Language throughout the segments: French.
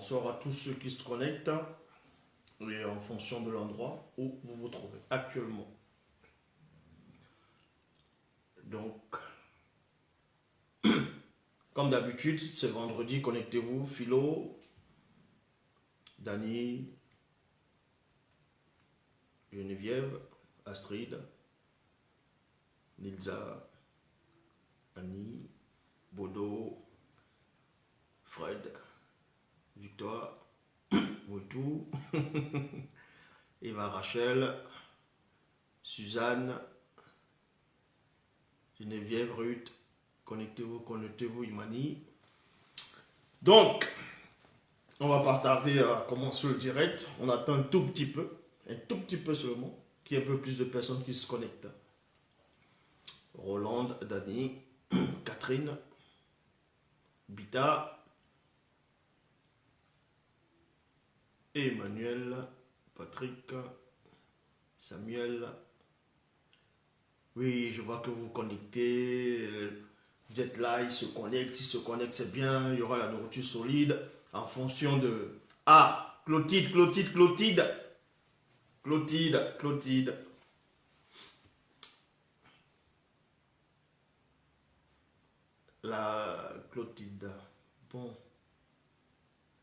Bonsoir à tous ceux qui se connectent et en fonction de l'endroit où vous vous trouvez actuellement. Donc, comme d'habitude, c'est vendredi, connectez-vous. Philo, Dani, Geneviève, Astrid, Nilza, Annie, Bodo, Fred, Victoire, Moutou, Eva Rachel, Suzanne, Geneviève, Ruth, connectez-vous, Imani. Donc, on va pas tarder à commencer le direct. On attend un tout petit peu seulement, qu'il y ait un peu plus de personnes qui se connectent. Roland, Dani, Catherine, Bita, Emmanuel, Patrick, Samuel. Oui, je vois que vous vous connectez. Vous êtes là, ils se connectent, c'est bien. Il y aura la nourriture solide en fonction de... Ah, Clotilde. La Clotilde. Bon.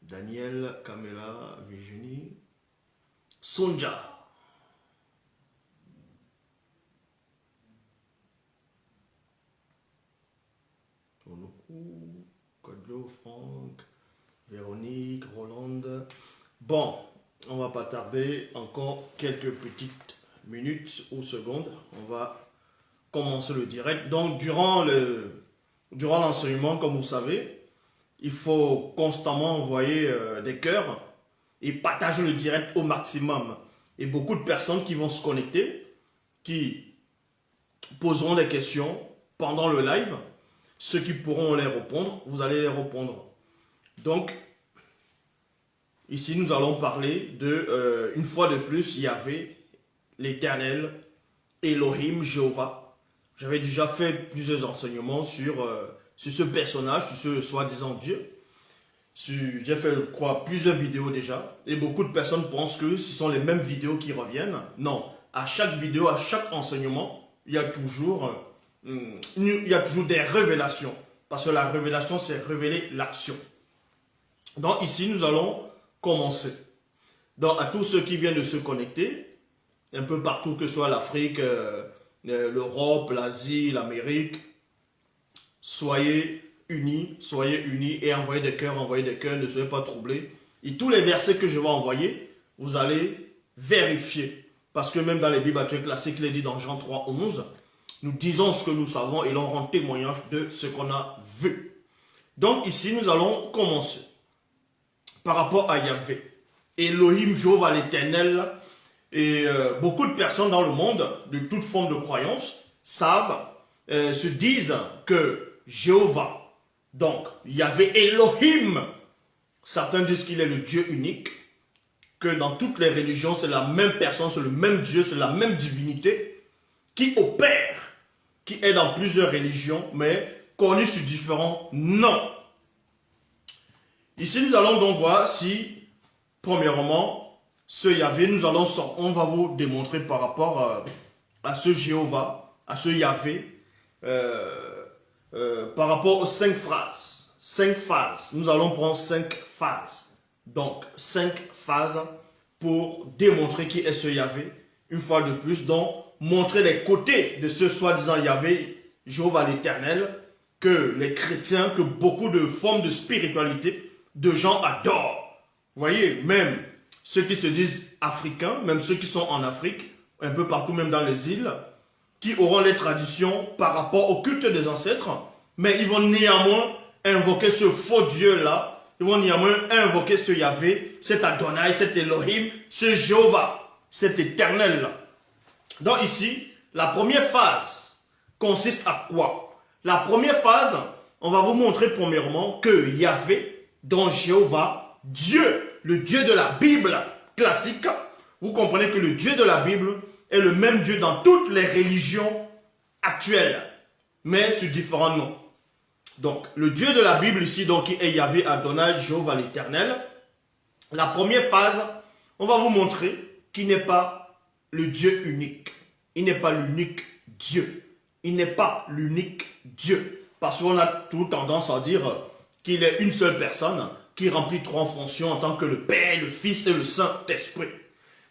Daniel, Camilla, Virginie. Sonja. Onoku, Kodjo, Franck, Véronique, Roland. Bon, on va pas tarder. Encore quelques petites minutes ou secondes. On va commencer le direct. Donc, durant l'enseignement, comme vous savez, il faut constamment envoyer des cœurs et partager le direct au maximum. Et beaucoup de personnes qui vont se connecter, qui poseront des questions pendant le live. Ceux qui pourront les répondre, vous allez les répondre. Donc, ici, nous allons parler de, une fois de plus, Yahvé, l'Éternel, Elohim, Jéhovah. J'avais déjà fait plusieurs enseignements sur ce personnage, sur ce soi-disant Dieu. J'ai fait, je crois, plusieurs vidéos déjà. Et beaucoup de personnes pensent que ce sont les mêmes vidéos qui reviennent. Non, à chaque vidéo, à chaque enseignement, il y a toujours des révélations. Parce que la révélation, c'est révéler l'action. Donc ici, nous allons commencer. Donc à tous ceux qui viennent de se connecter, un peu partout, que ce soit l'Afrique, l'Europe, l'Asie, l'Amérique, soyez unis et envoyez des cœurs, ne soyez pas troublés. Et tous les versets que je vais envoyer, vous allez vérifier. Parce que même dans les Bibles classiques, il est dit dans Jean 3, 11, nous disons ce que nous savons et l'on rend témoignage de ce qu'on a vu. Donc ici, nous allons commencer par rapport à Yahvé. Elohim, Jéhovah l'Éternel. Et beaucoup de personnes dans le monde, de toute forme de croyance, savent, se disent que Jéhovah, donc Yahvé Elohim, certains disent qu'il est le Dieu unique, que dans toutes les religions, c'est la même personne, c'est le même Dieu, c'est la même divinité qui opère, qui est dans plusieurs religions, mais connu sous différents noms. Ici, nous allons donc voir si, premièrement, ce Yahvé, on va vous démontrer par rapport à ce Jéhovah, à ce Yahvé, par rapport aux 5 phrases. 5 phases. Nous allons prendre 5 phases. Donc, 5 phases pour démontrer qui est ce Yahvé. Une fois de plus, donc, montrer les côtés de ce soi-disant Yahvé, Jéhovah l'Éternel, que les chrétiens, que beaucoup de formes de spiritualité, de gens adorent. Vous voyez, même ceux qui se disent africains, même ceux qui sont en Afrique, un peu partout, même dans les îles, qui auront les traditions par rapport au culte des ancêtres, mais ils vont néanmoins invoquer ce faux Dieu-là, ils vont néanmoins invoquer ce Yahvé, cet Adonai, cet Elohim, ce Jéhovah, cet Éternel-là. Donc ici, la première phase consiste à quoi? La première phase, on va vous montrer premièrement que Yahvé, donc Jéhovah, Dieu, le Dieu de la Bible classique, vous comprenez que le Dieu de la Bible est le même Dieu dans toutes les religions actuelles, mais sous différents noms. Donc, le Dieu de la Bible ici, donc, qui est Yahvé Adonai, Jéhovah l'Éternel, La première phase, on va vous montrer qu'il n'est pas le Dieu unique. Il n'est pas l'unique Dieu. Il n'est pas l'unique Dieu. Parce qu'on a tout tendance à dire qu'il est une seule personne qui remplit trois fonctions en tant que le Père, le Fils et le Saint-Esprit.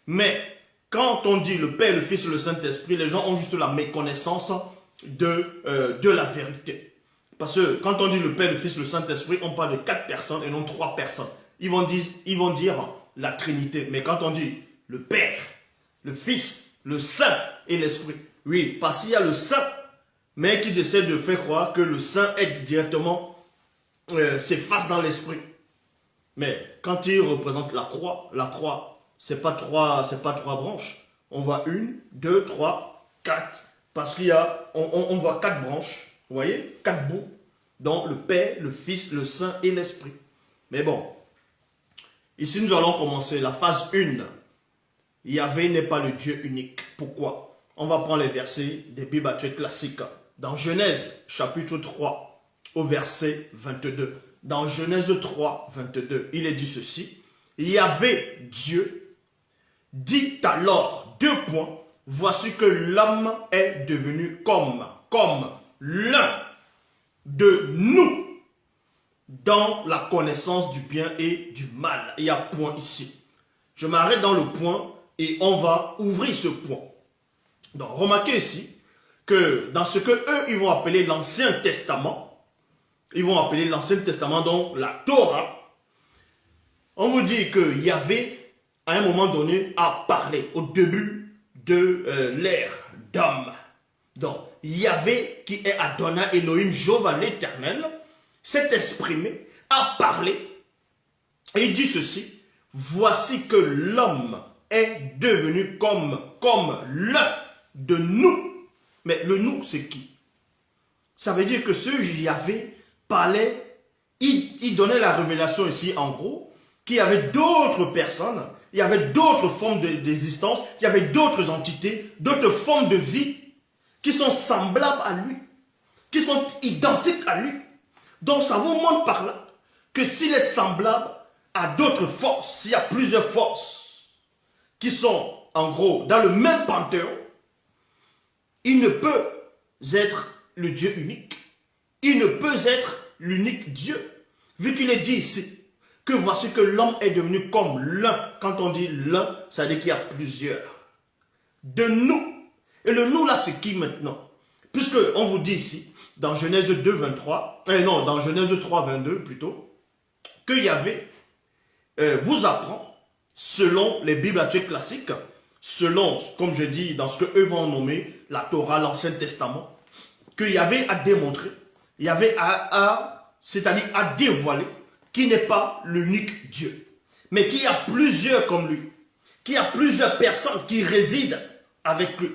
Mais quand on dit le Père, le Fils et le Saint-Esprit, les gens ont juste la méconnaissance de la vérité. Parce que quand on dit le Père, le Fils et le Saint-Esprit, on parle de 4 personnes et non 3 personnes. Ils vont dire la Trinité. Mais quand on dit le Père, le Fils, le Saint et l'Esprit, oui, parce qu'il y a le Saint, mais qui essaie de faire croire que le Saint est directement s'efface dans l'Esprit. Mais quand il représente la croix, c'est pas trois branches. On voit 1, 2, 3, 4. Parce qu'il y a, on voit 4 branches. Vous voyez, 4 bouts. Dans le Père, le Fils, le Saint et l'Esprit. Mais bon, ici nous allons commencer la phase 1. Yahvé n'est pas le Dieu unique. Pourquoi? On va prendre les versets des Bibles classiques. Dans Genèse, chapitre 3, au verset 22. Dans Genèse 3, 22, il est dit ceci. Yahvé, Dieu, dit alors, 2 points, voici que l'homme est devenu comme l'un de nous dans la connaissance du bien et du mal. Il y a point ici. Je m'arrête dans le point et on va ouvrir ce point. Donc, remarquez ici que dans ce que eux, ils vont appeler l'Ancien Testament, ils vont appeler l'Ancien Testament, donc la Torah, on vous dit que Yahvé, à un moment donné, a parlé au début de l'ère d'homme. Donc, Yahvé, qui est Adonai Elohim, Jéhovah l'Éternel, s'est exprimé, a parlé, et il dit ceci, voici que l'homme est devenu comme l'un de nous. Mais le nous, c'est qui? Ça veut dire que ce Yahvé parlait, il donnait la révélation ici, en gros, qu'il y avait d'autres personnes, il y avait d'autres formes d'existence, il y avait d'autres entités, d'autres formes de vie qui sont semblables à lui, qui sont identiques à lui. Donc ça vous montre par là que s'il est semblable à d'autres forces, s'il y a plusieurs forces qui sont en gros dans le même panthéon, il ne peut être le Dieu unique. Il ne peut être l'unique Dieu. Vu qu'il est dit ici que voici que l'homme est devenu comme l'un. Quand on dit l'un, ça veut dire qu'il y a plusieurs. De nous. Et le nous là, c'est qui maintenant? Puisque on vous dit ici, dans Genèse 2, 23, non, dans Genèse 3, 22 plutôt, que Yahvé vous apprend, selon les Bibles actuelles classiques, selon, comme je dis, dans ce qu'eux vont nommer la Torah, l'Ancien Testament, que Yahvé a démontré, Yahvé c'est-à-dire a dévoilé qu'il n'est pas l'unique Dieu, mais qu'il y a plusieurs comme lui, qu'il y a plusieurs personnes qui résident avec lui,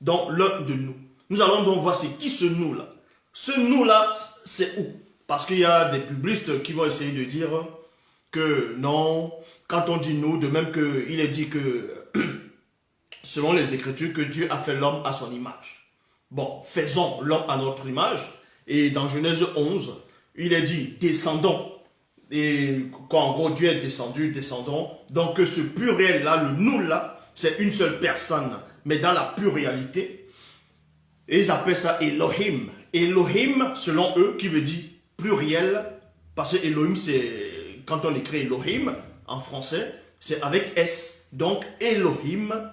dans l'un de nous. Nous allons donc voir c'est qui ce nous-là. Ce nous-là, c'est où? Parce qu'il y a des publicistes qui vont essayer de dire que non, quand on dit nous, de même qu'il est dit que, selon les Écritures, que Dieu a fait l'homme à son image. Bon, faisons l'homme à notre image. Et dans Genèse 11, il est dit, descendons. Et quand en gros Dieu est descendu, descendons. Donc ce pluriel-là, le nous-là, c'est une seule personne, mais dans la pluralité. Et ils appellent ça Elohim. Elohim, selon eux, qui veut dire pluriel, parce que Elohim, c'est, quand on écrit Elohim, en français, c'est avec S. Donc Elohim,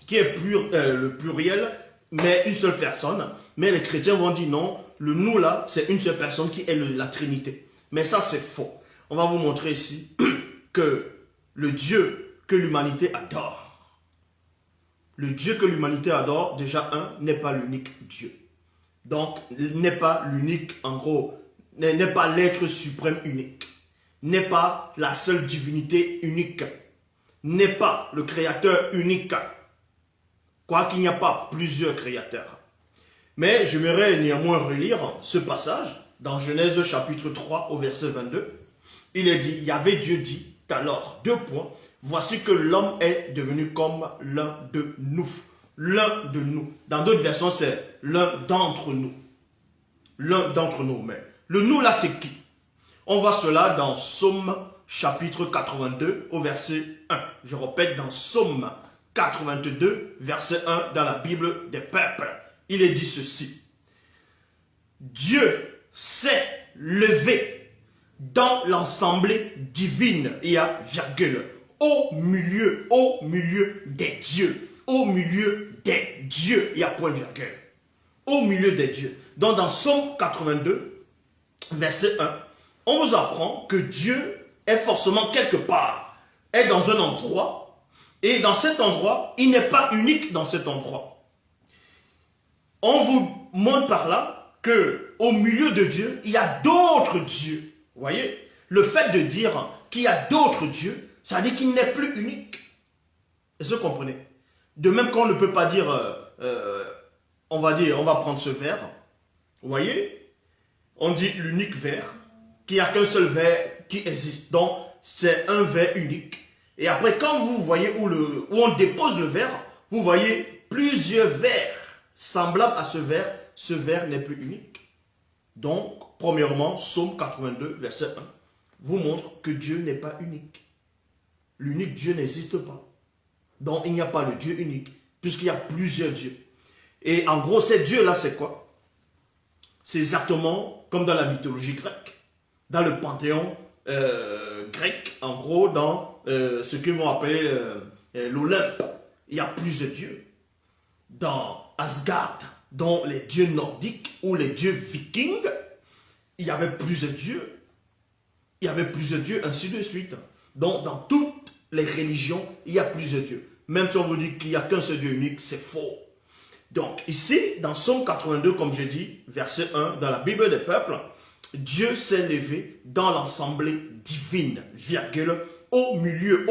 qui est le pluriel, mais une seule personne. Mais les chrétiens vont dire non, le nous là, c'est une seule personne qui est la Trinité. Mais ça, c'est faux. On va vous montrer ici que le Dieu que l'humanité adore, le Dieu que l'humanité adore, déjà n'est pas l'unique Dieu. Donc, n'est pas l'unique, en gros, n'est pas l'être suprême unique, n'est pas la seule divinité unique, n'est pas le créateur unique, quoiqu'il n'y a pas plusieurs créateurs. Mais j'aimerais néanmoins relire ce passage dans Genèse chapitre 3 au verset 22. Il est dit, Yahvé Dieu dit, alors, 2 points, voici que l'homme est devenu comme l'un de nous. L'un de nous. Dans d'autres versions, c'est l'un d'entre nous. L'un d'entre nous. Mais le nous là, c'est qui? On voit cela dans Psaume chapitre 82 au verset 1. Je répète, dans Psaume 82, verset 1, dans la Bible des peuples, il est dit ceci. Dieu s'est levé dans l'assemblée divine, il y a virgule, au milieu des dieux, au milieu des dieux, il y a point virgule, au milieu des dieux. Donc dans Psaume 82, verset 1, on vous apprend que Dieu est forcément quelque part, est dans un endroit, et dans cet endroit, il n'est pas unique dans cet endroit. On vous montre par là que au milieu de Dieu, il y a d'autres dieux. Vous voyez, le fait de dire qu'il y a d'autres dieux, ça veut dire qu'il n'est plus unique. Est-ce que vous comprenez? De même qu'on ne peut pas dire, on va prendre ce verre. Vous voyez, on dit l'unique verre, qu'il n'y a qu'un seul verre qui existe. Donc, c'est un verre unique. Et après, quand vous voyez où on dépose le verre, vous voyez plusieurs verres semblables à ce verre n'est plus unique. Donc, premièrement, Psaume 82, verset 1, vous montre que Dieu n'est pas unique. L'unique Dieu n'existe pas. Donc, il n'y a pas le Dieu unique, puisqu'il y a plusieurs dieux. Et en gros, ces dieux-là, c'est quoi? C'est exactement comme dans la mythologie grecque, dans le panthéon grec, en gros, dans ce qu'ils vont appeler l'Olympe. Il y a plusieurs dieux. Dans Asgard, dans les dieux nordiques ou les dieux vikings, il y avait plusieurs dieux. Il y avait plusieurs dieux, ainsi de suite. Donc, dans toutes les religions, il y a plusieurs dieux. Même si on vous dit qu'il n'y a qu'un seul Dieu unique, c'est faux. Donc, ici, dans Psaume 82, comme je dis, verset 1, dans la Bible des peuples, Dieu s'est levé dans l'assemblée divine, virgule, au milieu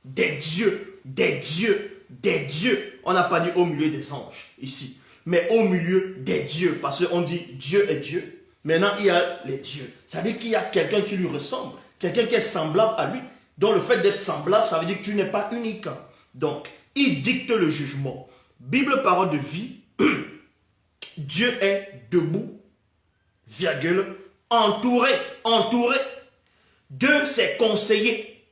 des dieux, des dieux, des dieux. On n'a pas dit au milieu des anges, ici, mais au milieu des dieux, parce qu'on dit Dieu est Dieu. Maintenant, il y a les dieux. Ça veut dire qu'il y a quelqu'un qui lui ressemble, quelqu'un qui est semblable à lui. Donc, le fait d'être semblable, ça veut dire que tu n'es pas unique. Donc, il dicte le jugement. Bible, parole de vie, Dieu est debout, virgule, entouré de ses conseillers.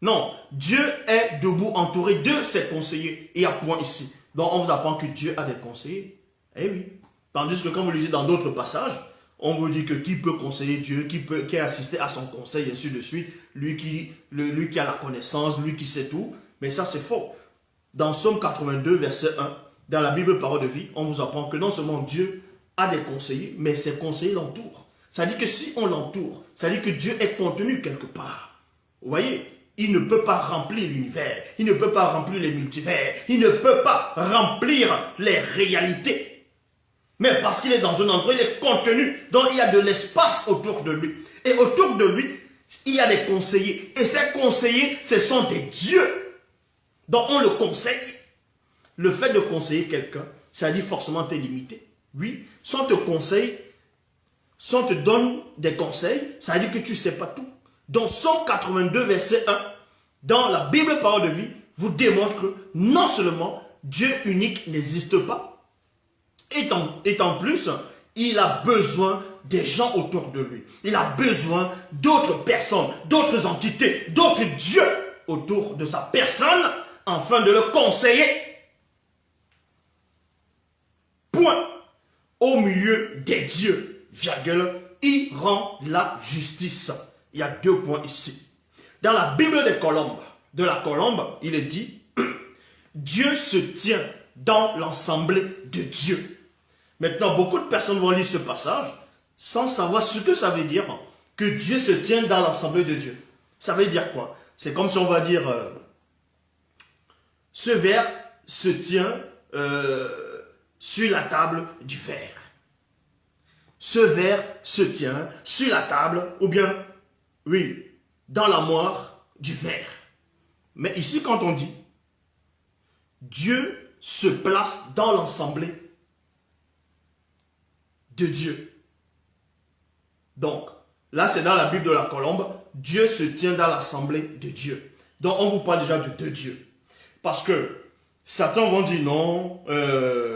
Non, Dieu est debout, entouré de ses conseillers. Il y a point ici. Donc, on vous apprend que Dieu a des conseillers. Eh oui. Tandis que quand vous lisez dans d'autres passages, on vous dit que qui peut conseiller Dieu, qui a assisté à son conseil, et ainsi de suite, lui qui a la connaissance, lui qui sait tout. Mais ça, c'est faux. Dans Psaume 82, verset 1, dans la Bible Parole de vie, on vous apprend que non seulement Dieu a des conseillers, mais ses conseillers l'entourent. Ça dit que si on l'entoure, ça dit que Dieu est contenu quelque part. Vous voyez, il ne peut pas remplir l'univers, il ne peut pas remplir les multivers, il ne peut pas remplir les réalités. Mais parce qu'il est dans un endroit, il est contenu, donc il y a de l'espace autour de lui. Et autour de lui, il y a des conseillers. Et ces conseillers, ce sont des dieux. Donc on le conseille. Le fait de conseiller quelqu'un, ça dit forcément t'es limité. Oui, si on te conseille, si on te donne des conseils, ça dit que tu ne sais pas tout. Donc Psaume 82, verset 1, dans la Bible Parole de vie, vous démontre que non seulement Dieu unique n'existe pas, et en plus, il a besoin des gens autour de lui. Il a besoin d'autres personnes, d'autres entités, d'autres dieux autour de sa personne, afin de le conseiller. Point. Au milieu des dieux, virgule, il rend la justice. Il y a 2 points ici. Dans la Bible de la Colombe, il est dit, Dieu se tient dans l'assemblée de Dieu. Maintenant, beaucoup de personnes vont lire ce passage sans savoir ce que ça veut dire que Dieu se tient dans l'assemblée de Dieu. Ça veut dire quoi? C'est comme si on va dire, ce verre se tient sur la table du verre. Ce verre se tient sur la table, ou bien, oui, dans la moire du verre. Mais ici, quand on dit, Dieu se place dans l'assemblée de Dieu. Donc, là, c'est dans la Bible de la Colombe, Dieu se tient dans l'assemblée de Dieu. Donc, on vous parle déjà de 2 dieux. Parce que Certains vont dire non,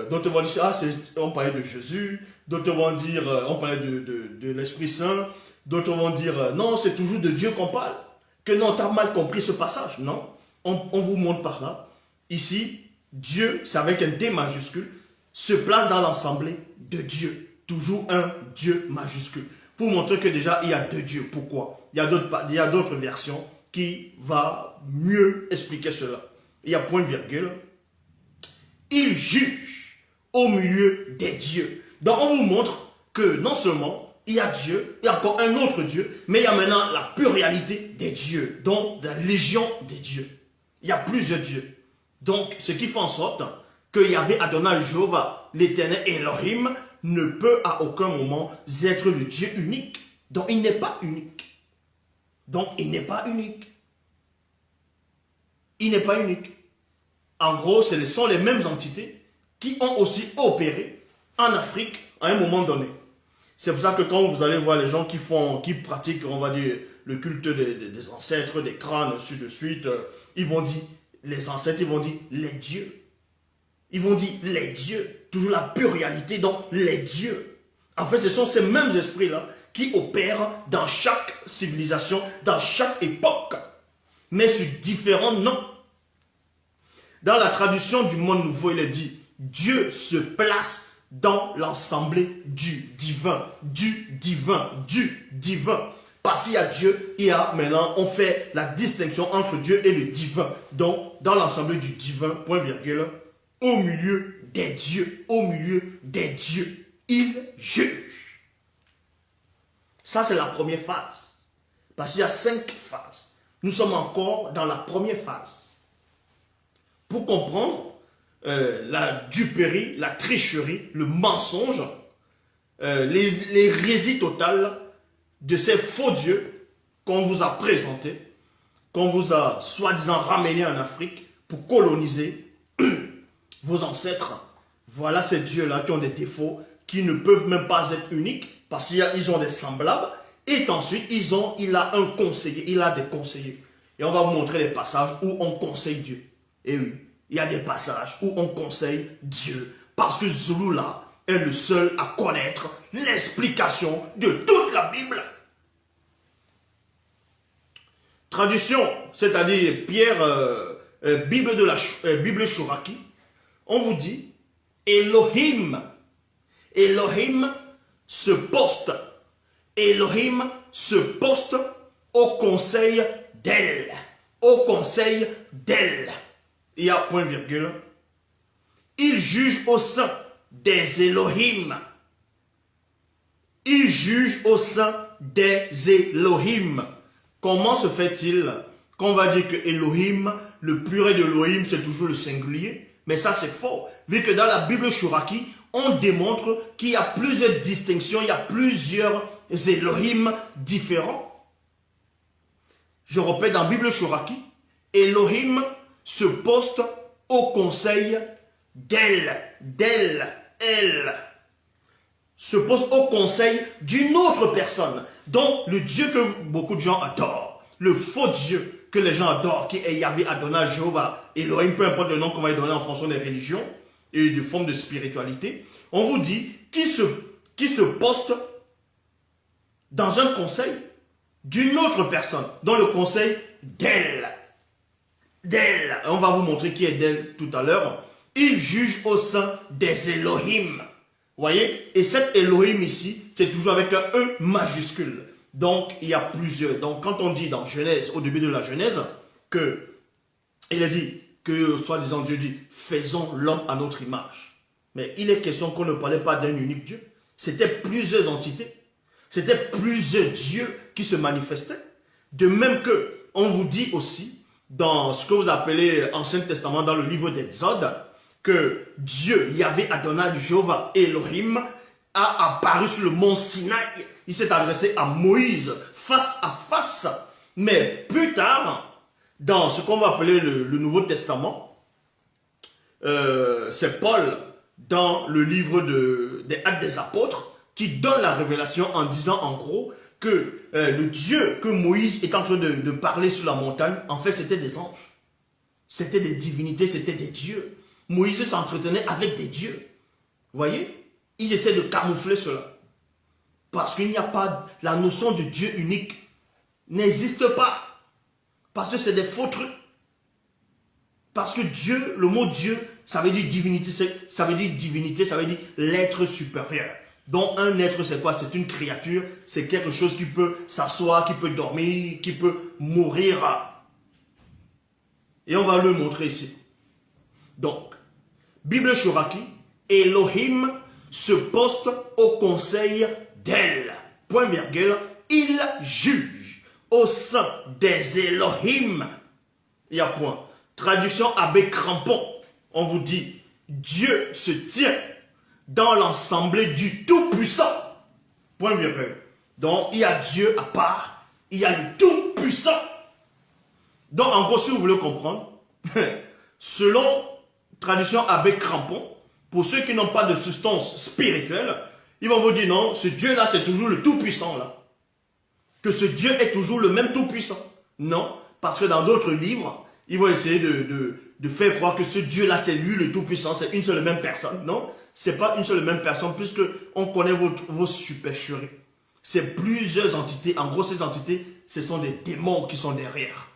d'autres vont dire, ah, on parlait de Jésus, d'autres vont dire, on parlait de l'Esprit Saint, d'autres vont dire, non, c'est toujours de Dieu qu'on parle, que non, tu as mal compris ce passage. Non, on vous montre par là. Ici, Dieu, c'est avec un D majuscule, se place dans l'assemblée de Dieu. Toujours un Dieu majuscule. Pour montrer que déjà, il y a deux dieux. Pourquoi? Il y a d'autres versions qui vont mieux expliquer cela. Il y a point virgule. Il juge au milieu des dieux. Donc on vous montre que non seulement il y a Dieu, il y a encore un autre Dieu, mais il y a maintenant la pluralité des dieux, donc la légion des dieux. Il y a plusieurs dieux. Donc ce qui fait en sorte que Yahvé Adonai Jéhovah, l'éternel Elohim, ne peut à aucun moment être le Dieu unique. Donc il n'est pas unique. Donc il n'est pas unique. Il n'est pas unique. En gros, ce sont les mêmes entités qui ont aussi opéré en Afrique à un moment donné. C'est pour ça que quand vous allez voir les gens qui pratiquent, on va dire, le culte des ancêtres, des crânes, ainsi de suite, ils vont dire, les ancêtres, ils vont dire les dieux. Ils vont dire les dieux, toujours la pluralité, donc les dieux. En fait, ce sont ces mêmes esprits-là qui opèrent dans chaque civilisation, dans chaque époque, mais sur différents noms. Dans la traduction du Monde Nouveau, il est dit, Dieu se place dans l'assemblée du divin, du divin, du divin. Parce qu'il y a Dieu, il y a maintenant, on fait la distinction entre Dieu et le divin. Donc, dans l'assemblée du divin, point virgule, au milieu des dieux, il juge. Ça, c'est la première phase. Parce qu'il y a 5 phases. Nous sommes encore dans la première phase. Pour comprendre la duperie, la tricherie, le mensonge, l'hérésie totale de ces faux dieux qu'on vous a présentés, qu'on vous a soi-disant ramenés en Afrique pour coloniser vos ancêtres. Voilà ces dieux-là qui ont des défauts, qui ne peuvent même pas être uniques parce qu'ils ont des semblables. Et ensuite, il a un conseiller, il a des conseillers. Et on va vous montrer les passages où on conseille Dieu. Et oui, il y a des passages où on conseille Dieu. Parce que Zulula est le seul à connaître l'explication de toute la Bible. Traduction, c'est-à-dire Bible Shuraki, on vous dit Elohim. Elohim se poste. Elohim se poste au conseil d'elle. Au conseil d'elle. Il y a point virgule. Il juge au sein des Elohim. Il juge au sein des Elohim. Comment se fait-il qu'on va dire que Elohim, le pluriel de Elohim, c'est toujours le singulier? Mais ça, c'est faux. Vu que dans la Bible Shuraki, on démontre qu'il y a plusieurs distinctions, il y a plusieurs Elohim différents. Je répète, dans la Bible Shuraki, Elohim se poste au conseil d'elle, elle. Se poste au conseil d'une autre personne. Donc, le Dieu que beaucoup de gens adorent, le faux Dieu que les gens adorent, qui est Yahvé, Adonai, Jéhovah, Elohim, peu importe le nom qu'on va lui donner en fonction des religions et des formes de spiritualité, on vous dit qui se poste dans un conseil d'une autre personne, dans le conseil d'elle. D'elle. On va vous montrer qui est d'elle tout à l'heure. Il juge au sein des Elohim. Voyez? Et cet Elohim ici, c'est toujours avec un E majuscule. Donc, il y a plusieurs. Donc, quand on dit dans Genèse, au début de la Genèse, que il a dit que, soi-disant, Dieu dit, faisons l'homme à notre image. Mais il est question qu'on ne parlait pas d'un unique Dieu. C'était plusieurs entités. C'était plusieurs dieux qui se manifestaient. De même que, on vous dit aussi, dans ce que vous appelez Ancien Testament, dans le livre d'Exode, que Dieu, Yahvé, Adonai, Jéhovah, Elohim, a apparu sur le mont Sinaï. Il s'est adressé à Moïse face à face. Mais plus tard, dans ce qu'on va appeler le Nouveau Testament, c'est Paul, dans le livre des Actes des Apôtres, qui donne la révélation en disant en gros que le Dieu que Moïse est en train de parler sur la montagne, en fait c'était des anges. C'était des divinités, c'était des dieux. Moïse s'entretenait avec des dieux. Vous voyez? Ils essaient de camoufler cela. Parce qu'il n'y a pas, la notion de Dieu unique n'existe pas. Parce que c'est des faux trucs. Parce que Dieu, le mot Dieu, ça veut dire divinité, ça veut dire l'être supérieur. Donc un être, c'est quoi? C'est une créature, c'est quelque chose qui peut s'asseoir, qui peut dormir, qui peut mourir. Et on va le montrer ici. Donc, Bible Shoraki, Elohim se poste au conseil d'elle. Point virgule, il juge au sein des Elohim. Il y a point. Traduction Abbé Crampon. On vous dit, Dieu se tient dans l'assemblée du Tout-Puissant. Point virgule. Donc, il y a Dieu à part. Il y a le Tout-Puissant. Donc, en gros, si vous voulez comprendre, selon traduction Abbé Crampon, pour ceux qui n'ont pas de substance spirituelle, ils vont vous dire non, ce Dieu-là, c'est toujours le Tout-Puissant, là. Que ce Dieu est toujours le même Tout-Puissant. Non, parce que dans d'autres livres, ils vont essayer de faire croire que ce Dieu-là, c'est lui le Tout-Puissant, c'est une seule et même personne. Non, c'est pas une seule et même personne, puisque on connaît vos supercheries. C'est plusieurs entités. En gros, ces entités, ce sont des démons qui sont derrière.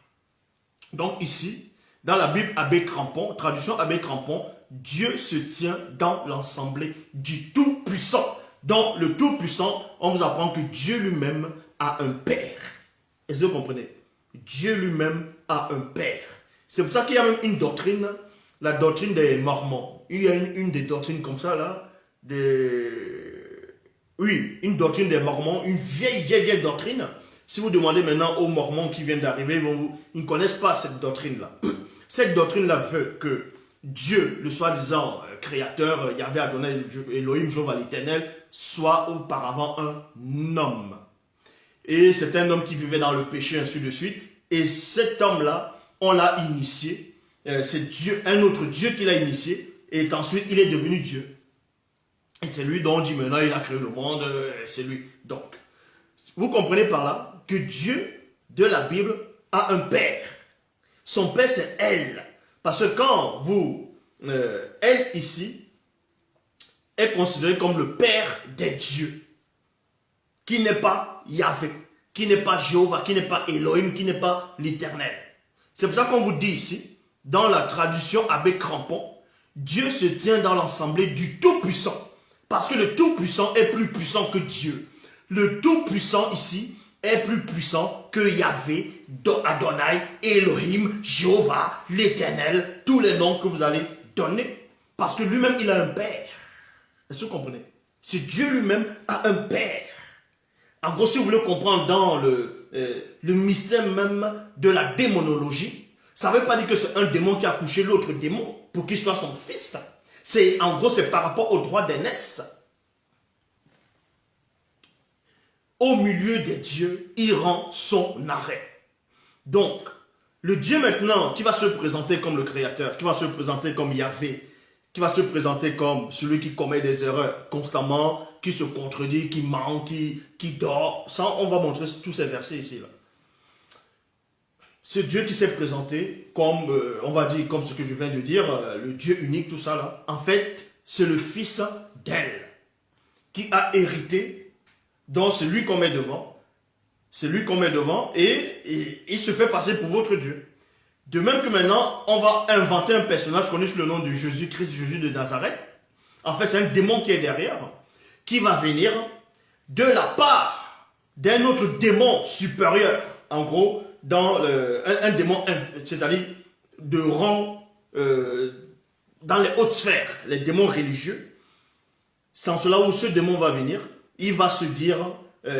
Donc ici, dans la Bible Abbé Crampon, traduction Abbé Crampon, Dieu se tient dans l'assemblée du Tout-Puissant. Dans le Tout-Puissant, on vous apprend que Dieu lui-même a un Père. Est-ce que vous comprenez? Dieu lui-même a un Père. C'est pour ça qu'il y a même une doctrine, la doctrine des Mormons. Il y a une des doctrines comme ça, là. Oui, une doctrine des Mormons, une vieille doctrine. Si vous demandez maintenant aux Mormons qui viennent d'arriver, ils ne connaissent pas cette doctrine-là. Cette doctrine-là veut que Dieu, le soi-disant créateur, Yahvé Adonai, Elohim, Jéhovah l'Éternel, soit auparavant un homme. Et c'est un homme qui vivait dans le péché, ainsi de suite. Et cet homme-là, on l'a initié. C'est Dieu, un autre Dieu qui l'a initié. Et ensuite, il est devenu Dieu. Et c'est lui dont on dit maintenant, il a créé le monde. C'est lui. Donc, vous comprenez par là que Dieu de la Bible a un père. Son père, c'est elle. Parce que quand vous... elle, ici, est considérée comme le père des dieux. Qui n'est pas Yahvé, qui n'est pas Jéhovah, qui n'est pas Elohim, qui n'est pas l'Éternel. C'est pour ça qu'on vous dit ici, dans la traduction Abbé Crampon, Dieu se tient dans l'assemblée du Tout-Puissant. Parce que le Tout-Puissant est plus puissant que Dieu. Le Tout-Puissant ici est plus puissant que Yahvé, Adonai, Elohim, Jéhovah, l'Éternel, tous les noms que vous allez donner. Parce que lui-même, il a un père. Est-ce que vous comprenez? Ce Dieu lui-même a un père. En gros, si vous voulez comprendre dans le mystère même de la démonologie, ça ne veut pas dire que c'est un démon qui a couché l'autre démon pour qu'il soit son fils. En gros, c'est par rapport au droit d'aînesse. Au milieu des dieux, il rend son arrêt. Donc, le Dieu maintenant qui va se présenter comme le Créateur, qui va se présenter comme Yahvé, qui va se présenter comme celui qui commet des erreurs constamment, qui se contredit, qui ment, qui dort. Ça, on va montrer tous ces versets ici. Là. Ce Dieu qui s'est présenté comme, on va dire, comme ce que je viens de dire, le Dieu unique, tout ça là, en fait, c'est le fils d'elle, qui a hérité, donc c'est lui qu'on met devant, et il se fait passer pour votre Dieu. De même que maintenant, on va inventer un personnage connu sous le nom de Jésus-Christ, Jésus de Nazareth. En fait, c'est un démon qui est derrière, qui va venir de la part d'un autre démon supérieur. En gros, dans un démon, c'est-à-dire de rang dans les hautes sphères, les démons religieux. C'est en cela où ce démon va venir, il va se dire,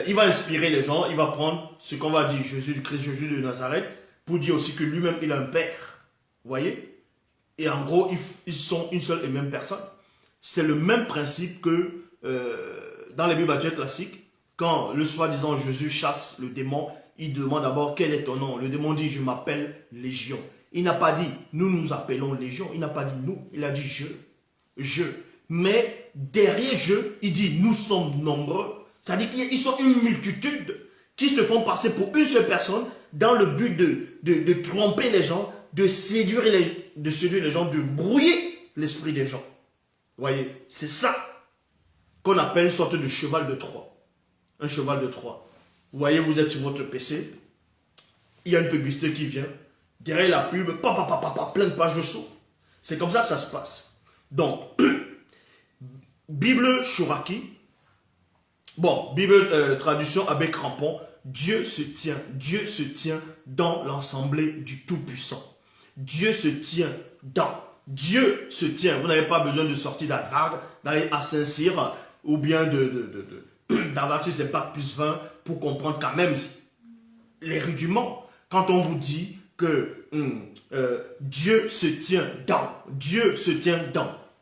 il va inspirer les gens, il va prendre ce qu'on va dire Jésus-Christ, Jésus de Nazareth, pour dire aussi que lui-même, il a un père. Vous voyez? Et en gros, ils sont une seule et même personne. C'est le même principe que dans les Bibles classiques, quand le soi-disant Jésus chasse le démon, il demande d'abord quel est ton nom. Le démon dit, je m'appelle Légion. Il n'a pas dit, nous nous appelons Légion. Il n'a pas dit nous, il a dit je. Mais derrière je, il dit, nous sommes nombreux. C'est-à-dire qu'ils sont une multitude qui se font passer pour une seule personne dans le but de tromper les gens, de séduire les gens, de brouiller l'esprit des gens. Vous voyez, c'est ça qu'on appelle une sorte de cheval de Troie. Un cheval de Troie. Vous voyez, vous êtes sur votre PC, il y a une publicité qui vient, derrière la pub, plein de pages de saut. C'est comme ça que ça se passe. Donc, Bible Chouraki, bon, Bible traduction Abbé Crampon, Dieu se tient dans l'assemblée du Tout-Puissant. Dieu se tient dans. Dieu se tient. Vous n'avez pas besoin de sortir d'Harvard, d'aller à Saint-Cyr, ou bien d'Harvard, c'est pas plus 20, pour comprendre quand même les rudiments. Quand on vous dit que Dieu se tient dans. Dieu se tient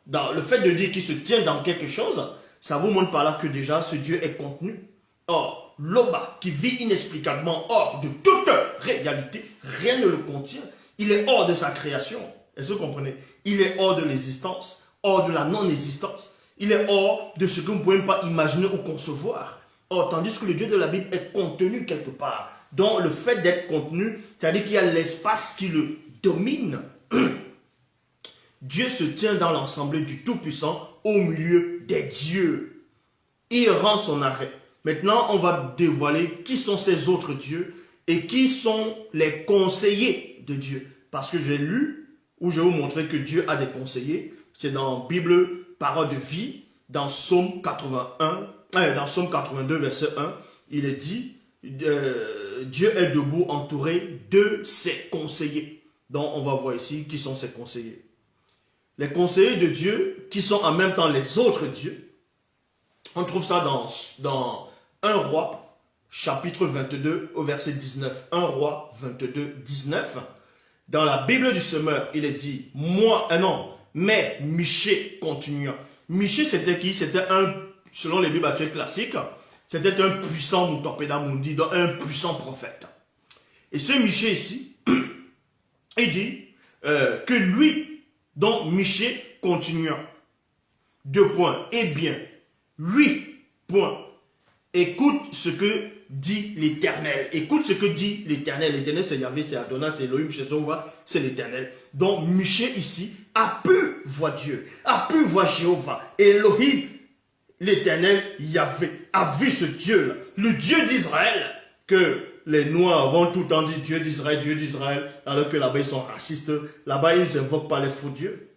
dans le fait de dire qu'il se tient dans quelque chose, ça vous montre par là que déjà ce Dieu est contenu. Or, Loba, qui vit inexplicablement hors de toute réalité, rien ne le contient. Il est hors de sa création. Est-ce que vous comprenez? Il est hors de l'existence, hors de la non-existence. Il est hors de ce que vous ne pouvez pas imaginer ou concevoir. Or, tandis que le Dieu de la Bible est contenu quelque part. Donc, le fait d'être contenu, c'est-à-dire qu'il y a l'espace qui le domine. Dieu se tient dans l'assemblée du Tout-Puissant au milieu des dieux. Il rend son arrêt. Maintenant, on va dévoiler qui sont ces autres dieux et qui sont les conseillers de Dieu. Parce que j'ai lu, où je vais vous montrer que Dieu a des conseillers. C'est dans Bible, Parole de vie, dans Psaume 81, dans Psaume 82, verset 1, il est dit, Dieu est debout entouré de ses conseillers. Donc, on va voir ici qui sont ces conseillers. Les conseillers de Dieu, qui sont en même temps les autres dieux, on trouve ça dans 1 Roi, chapitre 22, au verset 19. 1 Roi 22, 19. Dans la Bible du Semeur, il est dit, mais Michée continua. Michée, c'était qui? C'était selon les Bibles actuelles classiques, c'était un puissant Mutopeda Mundi, donc un puissant prophète. Et ce Michée ici, il dit que lui, donc Michée continua. 2 points. Eh bien, 8 points. Écoute ce que dit l'Éternel. Écoute ce que dit l'Éternel. L'Éternel, c'est Yahvé, c'est Adonai, c'est Elohim, c'est l'Éternel. Donc, Michée ici a pu voir Dieu, a pu voir Jéhovah. Elohim, l'Éternel, Yahvé, a vu ce Dieu-là, le Dieu d'Israël, que les Noirs vont tout le temps dire Dieu d'Israël, alors que là-bas ils sont racistes. Là-bas, ils n'invoquent pas les faux dieux.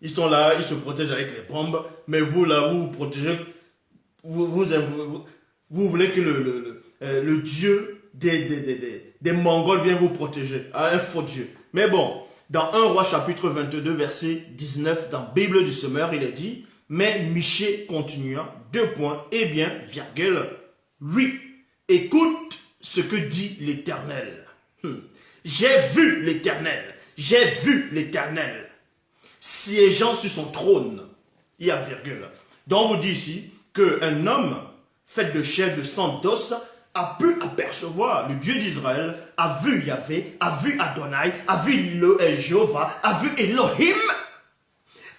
Ils sont là, ils se protègent avec les bombes, mais vous, là, vous vous protégez. Vous voulez que le Dieu des Mongols vienne vous protéger. Un faux Dieu. Mais bon, dans 1 Roi chapitre 22, verset 19, dans Bible du Semeur, il est dit, mais Michée continua, 2 points, eh bien, virgule, 8. Écoute ce que dit l'Éternel. J'ai vu l'Éternel, siégeant sur son trône. Il y a virgule. Donc on vous dit ici qu'un homme fait de chair, de sang, d'os, a pu apercevoir le Dieu d'Israël, a vu Yahvé, a vu Adonai, a vu Jéhovah, a vu Elohim,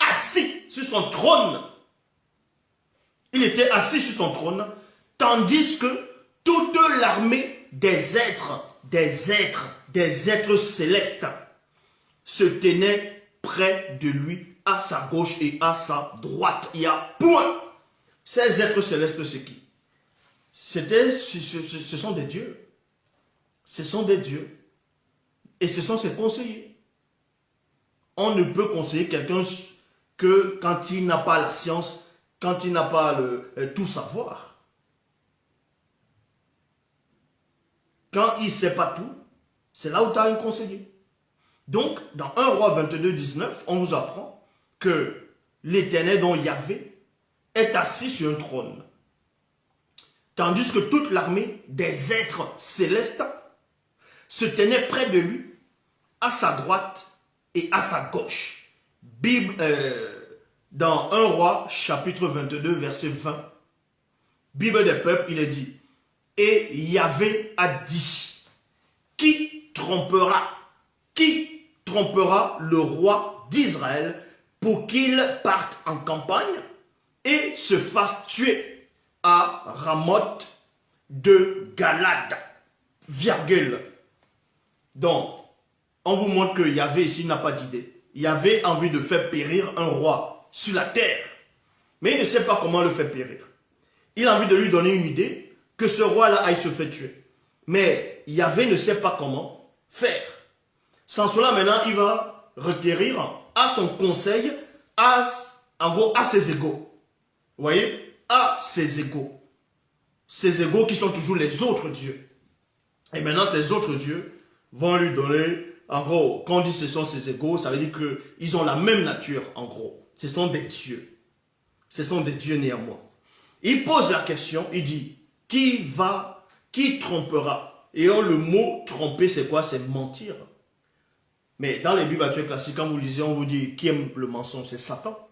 assis sur son trône. Il était assis sur son trône, tandis que toute l'armée des êtres célestes se tenait près de lui, à sa gauche et à sa droite. Il y a point. Ces êtres célestes, c'est qui? Ce sont des dieux. Ce sont des dieux. Et ce sont ses conseillers. On ne peut conseiller quelqu'un que quand il n'a pas la science, quand il n'a pas tout savoir. Quand il ne sait pas tout, c'est là où tu as un conseiller. Donc, dans 1 Roi 22, 19, on vous apprend que l'Éternel, dont Yahvé, est assis sur un trône. Tandis que toute l'armée des êtres célestes se tenait près de lui, à sa droite et à sa gauche. Bible, dans 1 Roi, chapitre 22, verset 20, Bible des peuples, il est dit, et Yahvé a dit, qui trompera le roi d'Israël pour qu'il parte en campagne et se fasse tuer à Ramoth de Galade, virgule. Donc, on vous montre que Yahvé ici n'a pas d'idée. Yahvé a envie de faire périr un roi sur la terre. Mais il ne sait pas comment le faire périr. Il a envie de lui donner une idée que ce roi-là aille se faire tuer. Mais Yahvé ne sait pas comment faire. Sans cela, maintenant, il va requérir à son conseil, en gros, à ses égaux. Vous voyez? À ses égaux. Ses égaux qui sont toujours les autres dieux. Et maintenant, ces autres dieux vont lui donner, en gros, quand on dit ce sont ses égaux, ça veut dire qu'ils ont la même nature, en gros. Ce sont des dieux. Ce sont des dieux néanmoins. Il pose la question, il dit, qui trompera? Et le mot tromper, c'est quoi? C'est mentir. Mais dans les Bibles actuelles classiques, quand vous lisez, on vous dit, qui aime le mensonge? C'est Satan.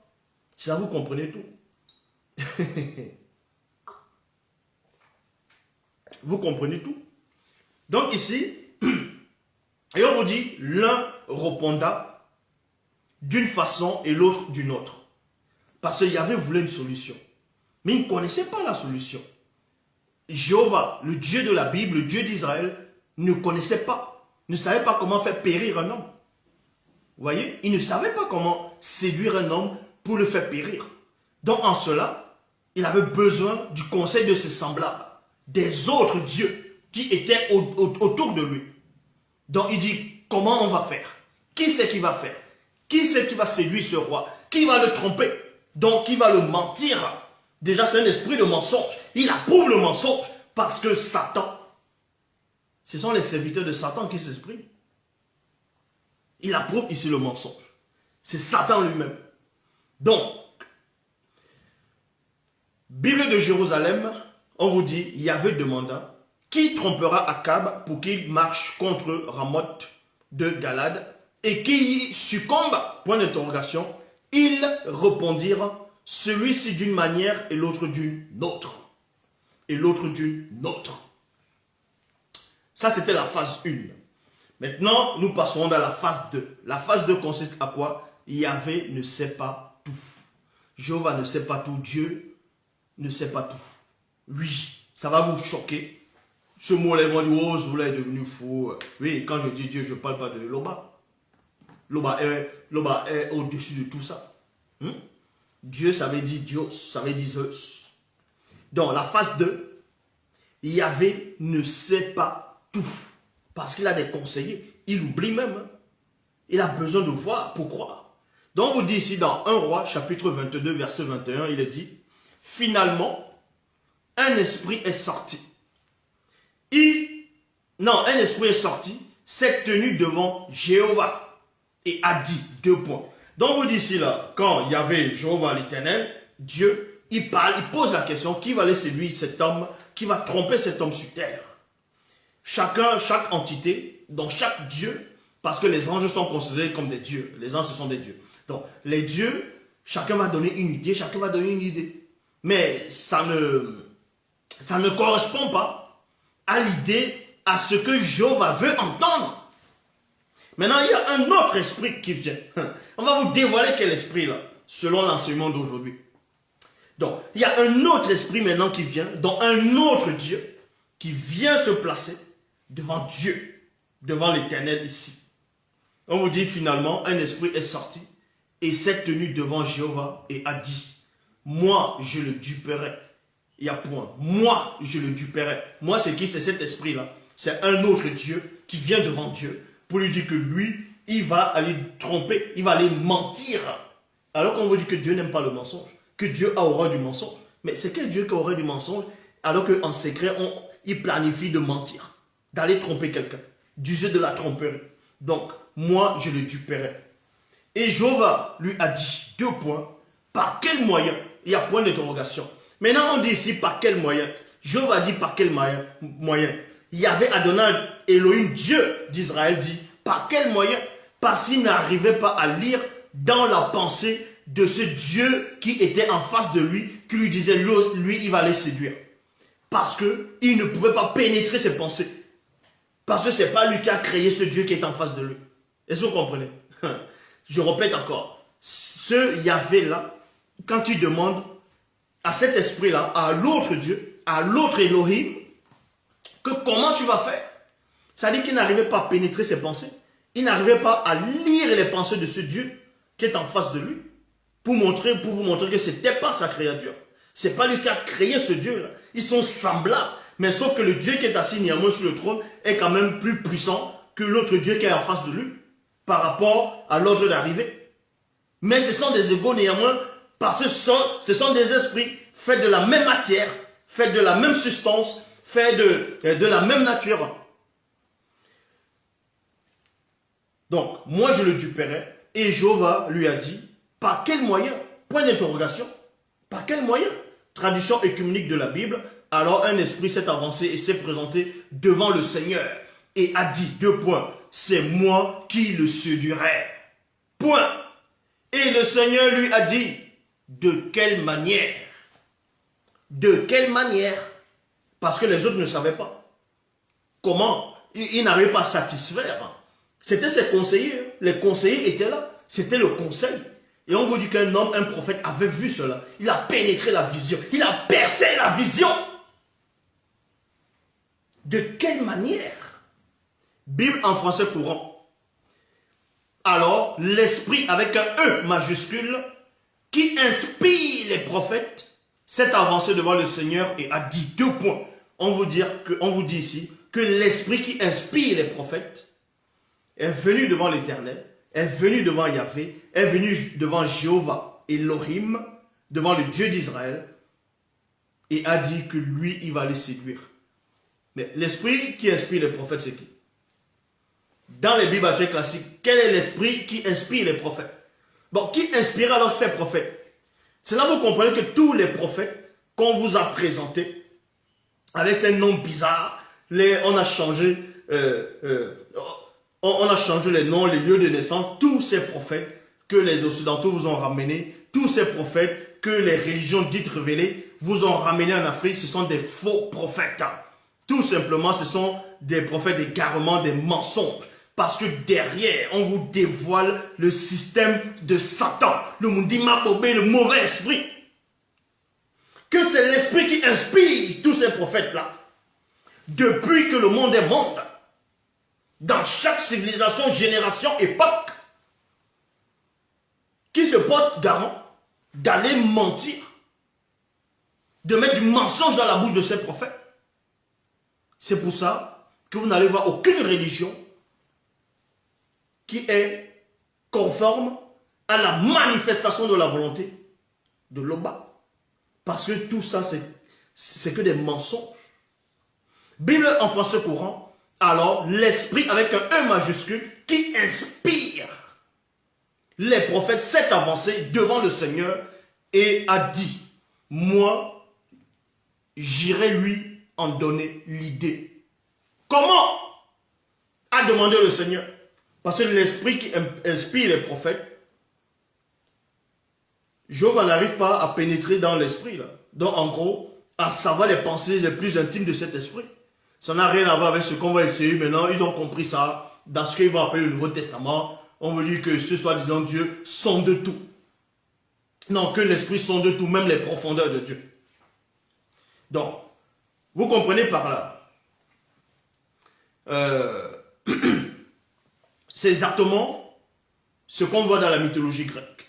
C'est là vous comprenez tout. Vous comprenez tout. Donc ici, et on vous dit, l'un répondra d'une façon et l'autre d'une autre. Parce qu'il y avait voulu une solution. Mais il ne connaissait pas la solution. Jéhovah, le Dieu de la Bible, le Dieu d'Israël, ne connaissait pas, ne savait pas comment faire périr un homme. Vous voyez, il ne savait pas comment séduire un homme pour le faire périr. Donc en cela, il avait besoin du conseil de ses semblables, des autres dieux qui étaient autour de lui. Donc il dit, comment on va faire? Qui c'est qui va faire? Qui c'est qui va séduire ce roi? Qui va le tromper? Donc qui va le mentir? Déjà c'est un esprit de mensonge. Il approuve le mensonge parce que Satan, ce sont les serviteurs de Satan qui s'expriment. Il approuve ici le mensonge. C'est Satan lui-même. Donc, Bible de Jérusalem, on vous dit, Yahvé demanda, qui trompera Akab pour qu'il marche contre Ramoth de Galad et qui succombe? Point d'interrogation. Ils répondirent, celui-ci d'une manière et l'autre d'une autre. Et l'autre d'une autre. Ça, c'était la phase 1. Maintenant, nous passerons dans la phase 2. La phase 2 consiste à quoi? Yahvé ne sait pas tout. Jéhovah ne sait pas tout. Dieu ne sait pas tout. Oui, ça va vous choquer. Ce mot-là, ils vont dire, oh, Zoula est devenu fou. Oui, quand je dis Dieu, je ne parle pas de Loba. Loba est au-dessus de tout ça. Dieu, ça veut dire Dios, ça veut dire Zeus. Dans la phase 2, Yahvé ne sait pas tout. Parce qu'il a des conseillers. Il oublie même. Il a besoin de voir pour croire. Donc, on vous dit ici dans 1 Roi, chapitre 22, verset 21, il est dit, finalement, un esprit est sorti. Un esprit est sorti, s'est tenu devant Jéhovah et a dit, 2 points. Donc, on vous dit ici, là, quand il y avait Jéhovah l'éternel, Dieu, il parle, il pose la question, qui va laisser lui cet homme, qui va tromper cet homme sur terre? Chaque entité, dans chaque dieu, parce que les anges sont considérés comme des dieux. Les anges, ce sont des dieux. Donc, les dieux, chacun va donner une idée, chacun va donner une idée. Mais ça ne correspond pas à l'idée, à ce que Jéhovah veut entendre. Maintenant, il y a un autre esprit qui vient. On va vous dévoiler quel esprit là, selon l'enseignement d'aujourd'hui. Donc, il y a un autre esprit maintenant qui vient, dont un autre Dieu, qui vient se placer devant Dieu, devant l'Éternel ici. On vous dit finalement, un esprit est sorti et s'est tenu devant Jéhovah et a dit, moi je le duperai. Il y a point. Moi je le duperai. Moi c'est qui? C'est cet esprit-là. C'est un autre Dieu qui vient devant Dieu pour lui dire que lui, il va aller tromper, il va aller mentir. Alors qu'on vous dit que Dieu n'aime pas le mensonge, que Dieu a horreur du mensonge. Mais c'est quel Dieu qui a horreur du mensonge alors qu'en secret, il planifie de mentir, d'aller tromper quelqu'un, d'user de la tromperie. Donc, moi, je le duperai. Et Jéhovah lui a dit, 2 points, par quel moyen? Il y a point d'interrogation. Maintenant, on dit ici, par quel moyen? Jéhovah dit, par quel moyen? Il y avait Adonai, Elohim, Dieu d'Israël, dit, par quel moyen? Parce qu'il n'arrivait pas à lire dans la pensée de ce Dieu qui était en face de lui, qui lui disait, lui, il va les séduire. Parce qu'il ne pouvait pas pénétrer ses pensées. Parce que ce n'est pas lui qui a créé ce Dieu qui est en face de lui. Est-ce que vous comprenez? Je répète encore. Ce Yahvé-là, quand tu demandes à cet esprit-là, à l'autre Dieu, à l'autre Elohim, que comment tu vas faire? Ça dit qu'il n'arrivait pas à pénétrer ses pensées. Il n'arrivait pas à lire les pensées de ce Dieu qui est en face de lui pour vous montrer que ce n'était pas sa créature. Ce n'est pas lui qui a créé ce Dieu-là. Ils sont semblables. Mais sauf que le Dieu qui est assis néanmoins sur le trône est quand même plus puissant que l'autre Dieu qui est en face de lui par rapport à l'ordre d'arrivée. Mais ce sont des égaux néanmoins parce que ce sont des esprits faits de la même matière, faits de la même substance, faits de la même nature. Donc, moi je le duperai et Jéhovah lui a dit, par quel moyen? Point d'interrogation. Par quel moyen? Traduction œcuménique de la Bible. Alors un esprit s'est avancé et s'est présenté devant le Seigneur et a dit, deux points, c'est moi qui le séduirai. Point. Et le Seigneur lui a dit, de quelle manière? De quelle manière? Parce que les autres ne savaient pas. Comment? Ils n'arrivaient pas à satisfaire. C'était ses conseillers. Les conseillers étaient là. C'était le conseil. Et on vous dit qu'un homme, un prophète avait vu cela. Il a pénétré la vision. Il a percé la vision. De quelle manière? Bible en français courant. Alors, l'esprit avec un E majuscule qui inspire les prophètes s'est avancé devant le Seigneur et a dit deux points. On vous dit ici que l'esprit qui inspire les prophètes est venu devant l'Éternel, est venu devant Yahvé, est venu devant Jéhovah, Elohim, devant le Dieu d'Israël, et a dit que lui, il va les séduire. Mais l'esprit qui inspire les prophètes, c'est qui? Dans les Bibles actuelles classiques, quel est l'esprit qui inspire les prophètes? Bon, qui inspire alors ces prophètes? C'est là que vous comprenez que tous les prophètes qu'on vous a présentés, avec ces noms bizarres, on a changé les noms, les lieux de naissance, tous ces prophètes que les Occidentaux vous ont ramenés, tous ces prophètes que les religions dites révélées vous ont ramenés en Afrique, ce sont des faux prophètes. Tout simplement, ce sont des prophètes d'égarement, des mensonges. Parce que derrière, on vous dévoile le système de Satan, le Mundima Bobé, le mauvais esprit. Que c'est l'esprit qui inspire tous ces prophètes-là. Depuis que le monde est monde, dans chaque civilisation, génération, époque, qui se porte garant d'aller mentir, de mettre du mensonge dans la bouche de ces prophètes. C'est pour ça que vous n'allez voir aucune religion qui est conforme à la manifestation de la volonté de l'Oba. Parce que tout ça, c'est que des mensonges. Bible en français courant, alors l'esprit avec un E majuscule qui inspire les prophètes s'est avancé devant le Seigneur et a dit, moi, j'irai lui en donner l'idée. Comment? A demandé le Seigneur. Parce que l'esprit qui inspire les prophètes, Job n'arrive pas à pénétrer dans l'esprit. Donc en gros, à savoir les pensées les plus intimes de cet esprit. Ça n'a rien à voir avec ce qu'on va essayer maintenant. Ils ont compris ça dans ce qu'ils vont appeler le Nouveau Testament. On veut dire que ce soi-disant Dieu sonde tout. Non, que l'esprit sonde tout, même les profondeurs de Dieu. Donc, vous comprenez par là. C'est exactement ce qu'on voit dans la mythologie grecque.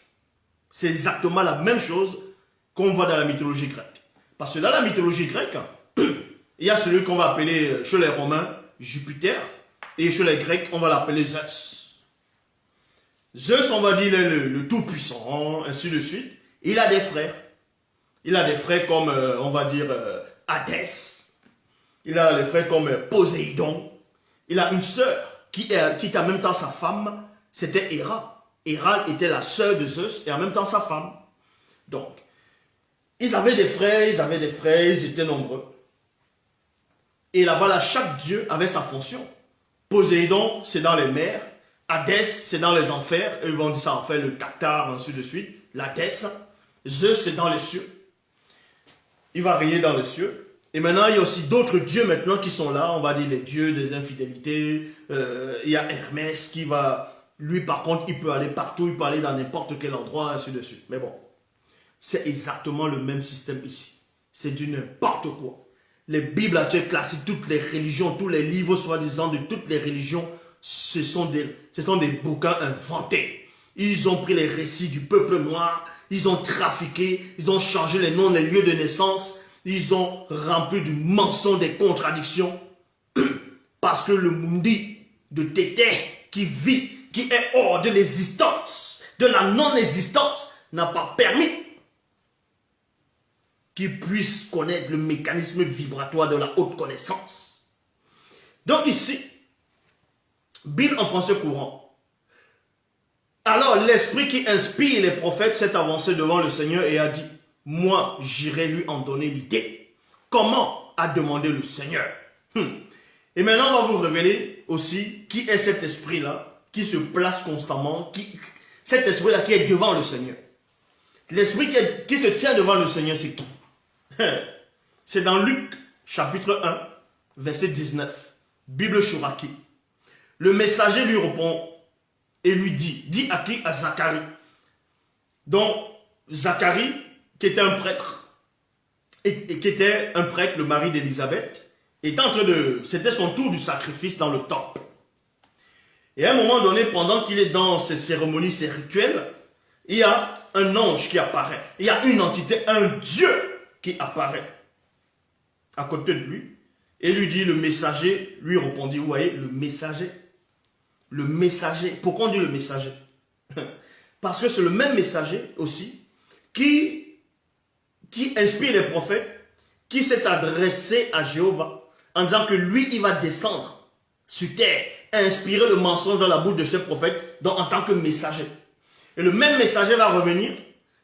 C'est exactement la même chose qu'on voit dans la mythologie grecque. Parce que dans la mythologie grecque, il y a celui qu'on va appeler chez les Romains Jupiter, et chez les Grecs, on va l'appeler Zeus. Zeus, on va dire, il est le tout-puissant, ainsi de suite. Il a des frères. Il a des frères comme, on va dire, Hadès. Il a des frères comme Poséidon. Il a une sœur qui est en même temps sa femme, c'était Héra. Héra était la sœur de Zeus et en même temps sa femme. Donc, ils avaient des frères, ils étaient nombreux. Et là-bas, chaque dieu avait sa fonction. Poséidon, c'est dans les mers. Hadès, c'est dans les enfers. Eux vont dire ça en fait le Tartare, ainsi de suite. L'Hadès. Zeus, c'est dans les cieux. Il va régner dans les cieux. Et maintenant, il y a aussi d'autres dieux maintenant qui sont là. On va dire les dieux des infidélités. Il y a Hermès qui va... Lui, par contre, il peut aller partout. Il peut aller dans n'importe quel endroit, ainsi de suite. Mais bon, c'est exactement le même système ici. C'est du n'importe quoi. Les Bibles actuelles classiques, toutes les religions, tous les livres soi-disant de toutes les religions, ce sont des bouquins inventés. Ils ont pris les récits du peuple noir, ils ont trafiqué, ils ont changé les noms des lieux de naissance, ils ont rempli du mensonge, des contradictions. Parce que le mundi de Tété qui vit, qui est hors de l'existence, de la non-existence, n'a pas permis qu'il puisse connaître le mécanisme vibratoire de la haute connaissance. Donc ici, Bible en français courant. Alors l'esprit qui inspire les prophètes s'est avancé devant le Seigneur et a dit, moi j'irai lui en donner l'idée. Comment a demandé le Seigneur. Et maintenant on va vous révéler aussi qui est cet esprit-là, qui se place constamment, cet esprit-là qui est devant le Seigneur. L'esprit qui se tient devant le Seigneur, c'est qui? C'est dans Luc chapitre 1, verset 19. Bible Chouraki. Le messager lui répond et lui dit à qui? À Zacharie. Donc, Zacharie, qui était un prêtre, le mari d'Élisabeth, était en train c'était son tour du sacrifice dans le temple. Et à un moment donné, pendant qu'il est dans ces cérémonies, ces rituels, il y a un ange qui apparaît. Il y a une entité, un Dieu qui apparaît à côté de lui. Et lui dit, le messager, lui répondit, vous voyez, le messager. Le messager. Pourquoi on dit le messager? Parce que c'est le même messager aussi qui inspire les prophètes, qui s'est adressé à Jéhovah en disant que lui, il va descendre sur terre, inspirer le mensonge dans la bouche de ses prophètes donc en tant que messager. Et le même messager va revenir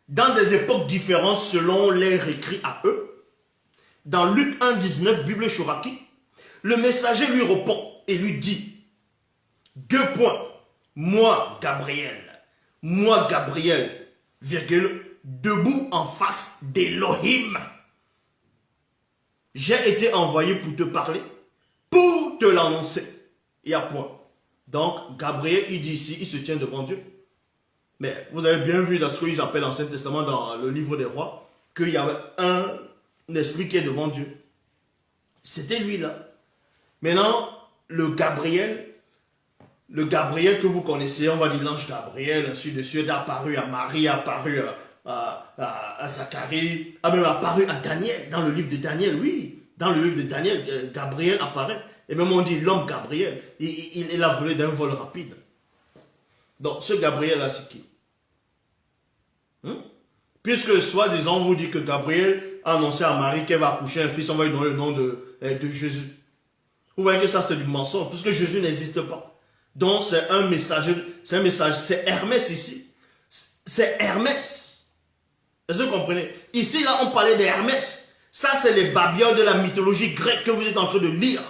dans des époques différentes selon les écrits à eux. Dans Luc 1, 19, Bible Chouraki, le messager lui répond et lui dit, 2 points, moi Gabriel, virgule, debout en face d'Elohim. J'ai été envoyé pour te parler, pour te l'annoncer. Il y a point. Donc, Gabriel, il dit ici, il se tient devant Dieu. Mais vous avez bien vu dans ce qu'ils appellent l'Ancien Testament, dans le livre des rois, qu'il y avait un esprit qui est devant Dieu. C'était lui là. Maintenant, le Gabriel que vous connaissez, on va dire l'ange Gabriel, ainsi de suite, apparu à Marie, apparu à Zacharie, a même apparu à Daniel, dans le livre de Daniel, oui. Dans le livre de Daniel, Gabriel apparaît. Et même on dit l'homme Gabriel, il a volé d'un vol rapide. Donc ce Gabriel-là, c'est qui? Puisque soi-disant, on vous dit que Gabriel a annoncé à Marie qu'elle va accoucher un fils, on va lui donner le nom de Jésus. Vous voyez que ça c'est du mensonge, puisque Jésus n'existe pas. Donc c'est un message, c'est Hermès ici. C'est Hermès. Est-ce que vous comprenez? Ici, là, on parlait d'Hermès. Ça, c'est les babioles de la mythologie grecque que vous êtes en train de lire.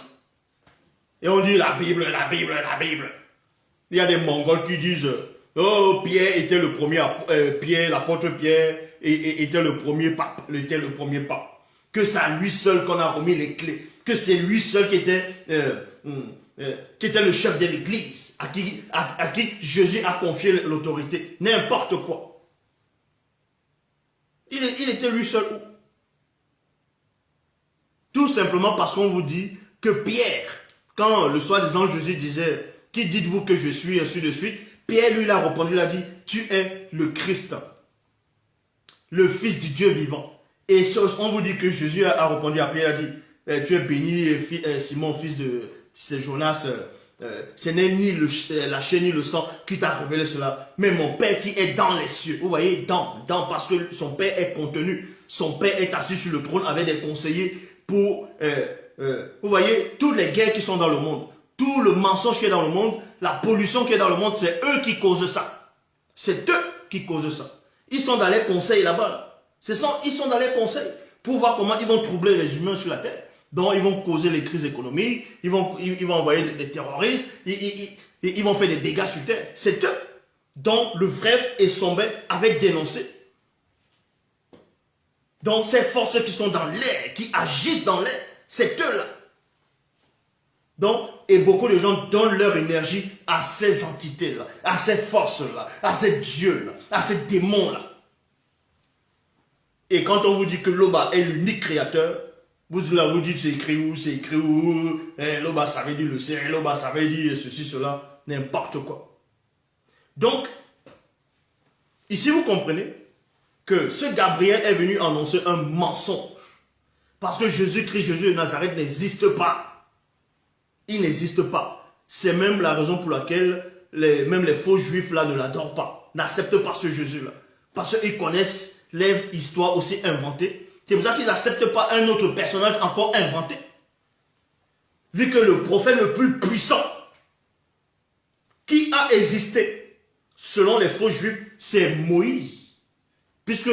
Et on dit la Bible. Il y a des Mongols qui disent oh, Pierre était le premier, l'apôtre Pierre était le premier pape, que c'est à lui seul qu'on a remis les clés, que c'est lui seul qui était le chef de l'église, à qui Jésus a confié l'autorité, n'importe quoi. Il était lui seul où? Tout simplement parce qu'on vous dit que Pierre, quand le soi-disant Jésus disait qui dites-vous que je suis, ainsi de suite, Pierre lui a répondu, il a dit, tu es le Christ, le Fils du Dieu vivant. Et on vous dit que Jésus a répondu à Pierre, il a dit, tu es béni, Simon, fils de Jonas, ce n'est ni la chair ni le sang qui t'a révélé cela, mais mon Père qui est dans les cieux. Vous voyez, dans, parce que son Père est contenu, son Père est assis sur le trône avec des conseillers pour, vous voyez, toutes les guerres qui sont dans le monde, tout le mensonge qui est dans le monde, la pollution qui est dans le monde, c'est eux qui causent ça. C'est eux qui causent ça. Ils sont dans les conseils là-bas. Là. Ils sont dans les conseils pour voir comment ils vont troubler les humains sur la terre. Donc, ils vont causer les crises économiques, ils vont envoyer des terroristes, ils vont faire des dégâts sur terre. C'est eux dont le frère Essombé avait dénoncé. Donc, ces forces qui sont dans l'air, qui agissent dans l'air, c'est eux là. Donc, et beaucoup de gens donnent leur énergie à ces entités-là, à ces forces-là, à ces dieux-là, à ces démons-là. Et quand on vous dit que Loba est l'unique créateur, vous dites c'est écrit où, Loba ça veut dire le ciel, Loba ça veut dire ceci, cela, n'importe quoi. Donc, Ici, vous comprenez que ce Gabriel est venu annoncer un mensonge. Parce que Jésus-Christ, Jésus de Nazareth n'existe pas. Il n'existe pas. C'est même la raison pour laquelle même les faux juifs là ne l'adorent pas, n'acceptent pas ce Jésus-là. Parce qu'ils connaissent les histoires aussi inventées. C'est pour ça qu'ils n'acceptent pas un autre personnage encore inventé. Vu que le prophète le plus puissant qui a existé, selon les faux juifs, c'est Moïse. Puisque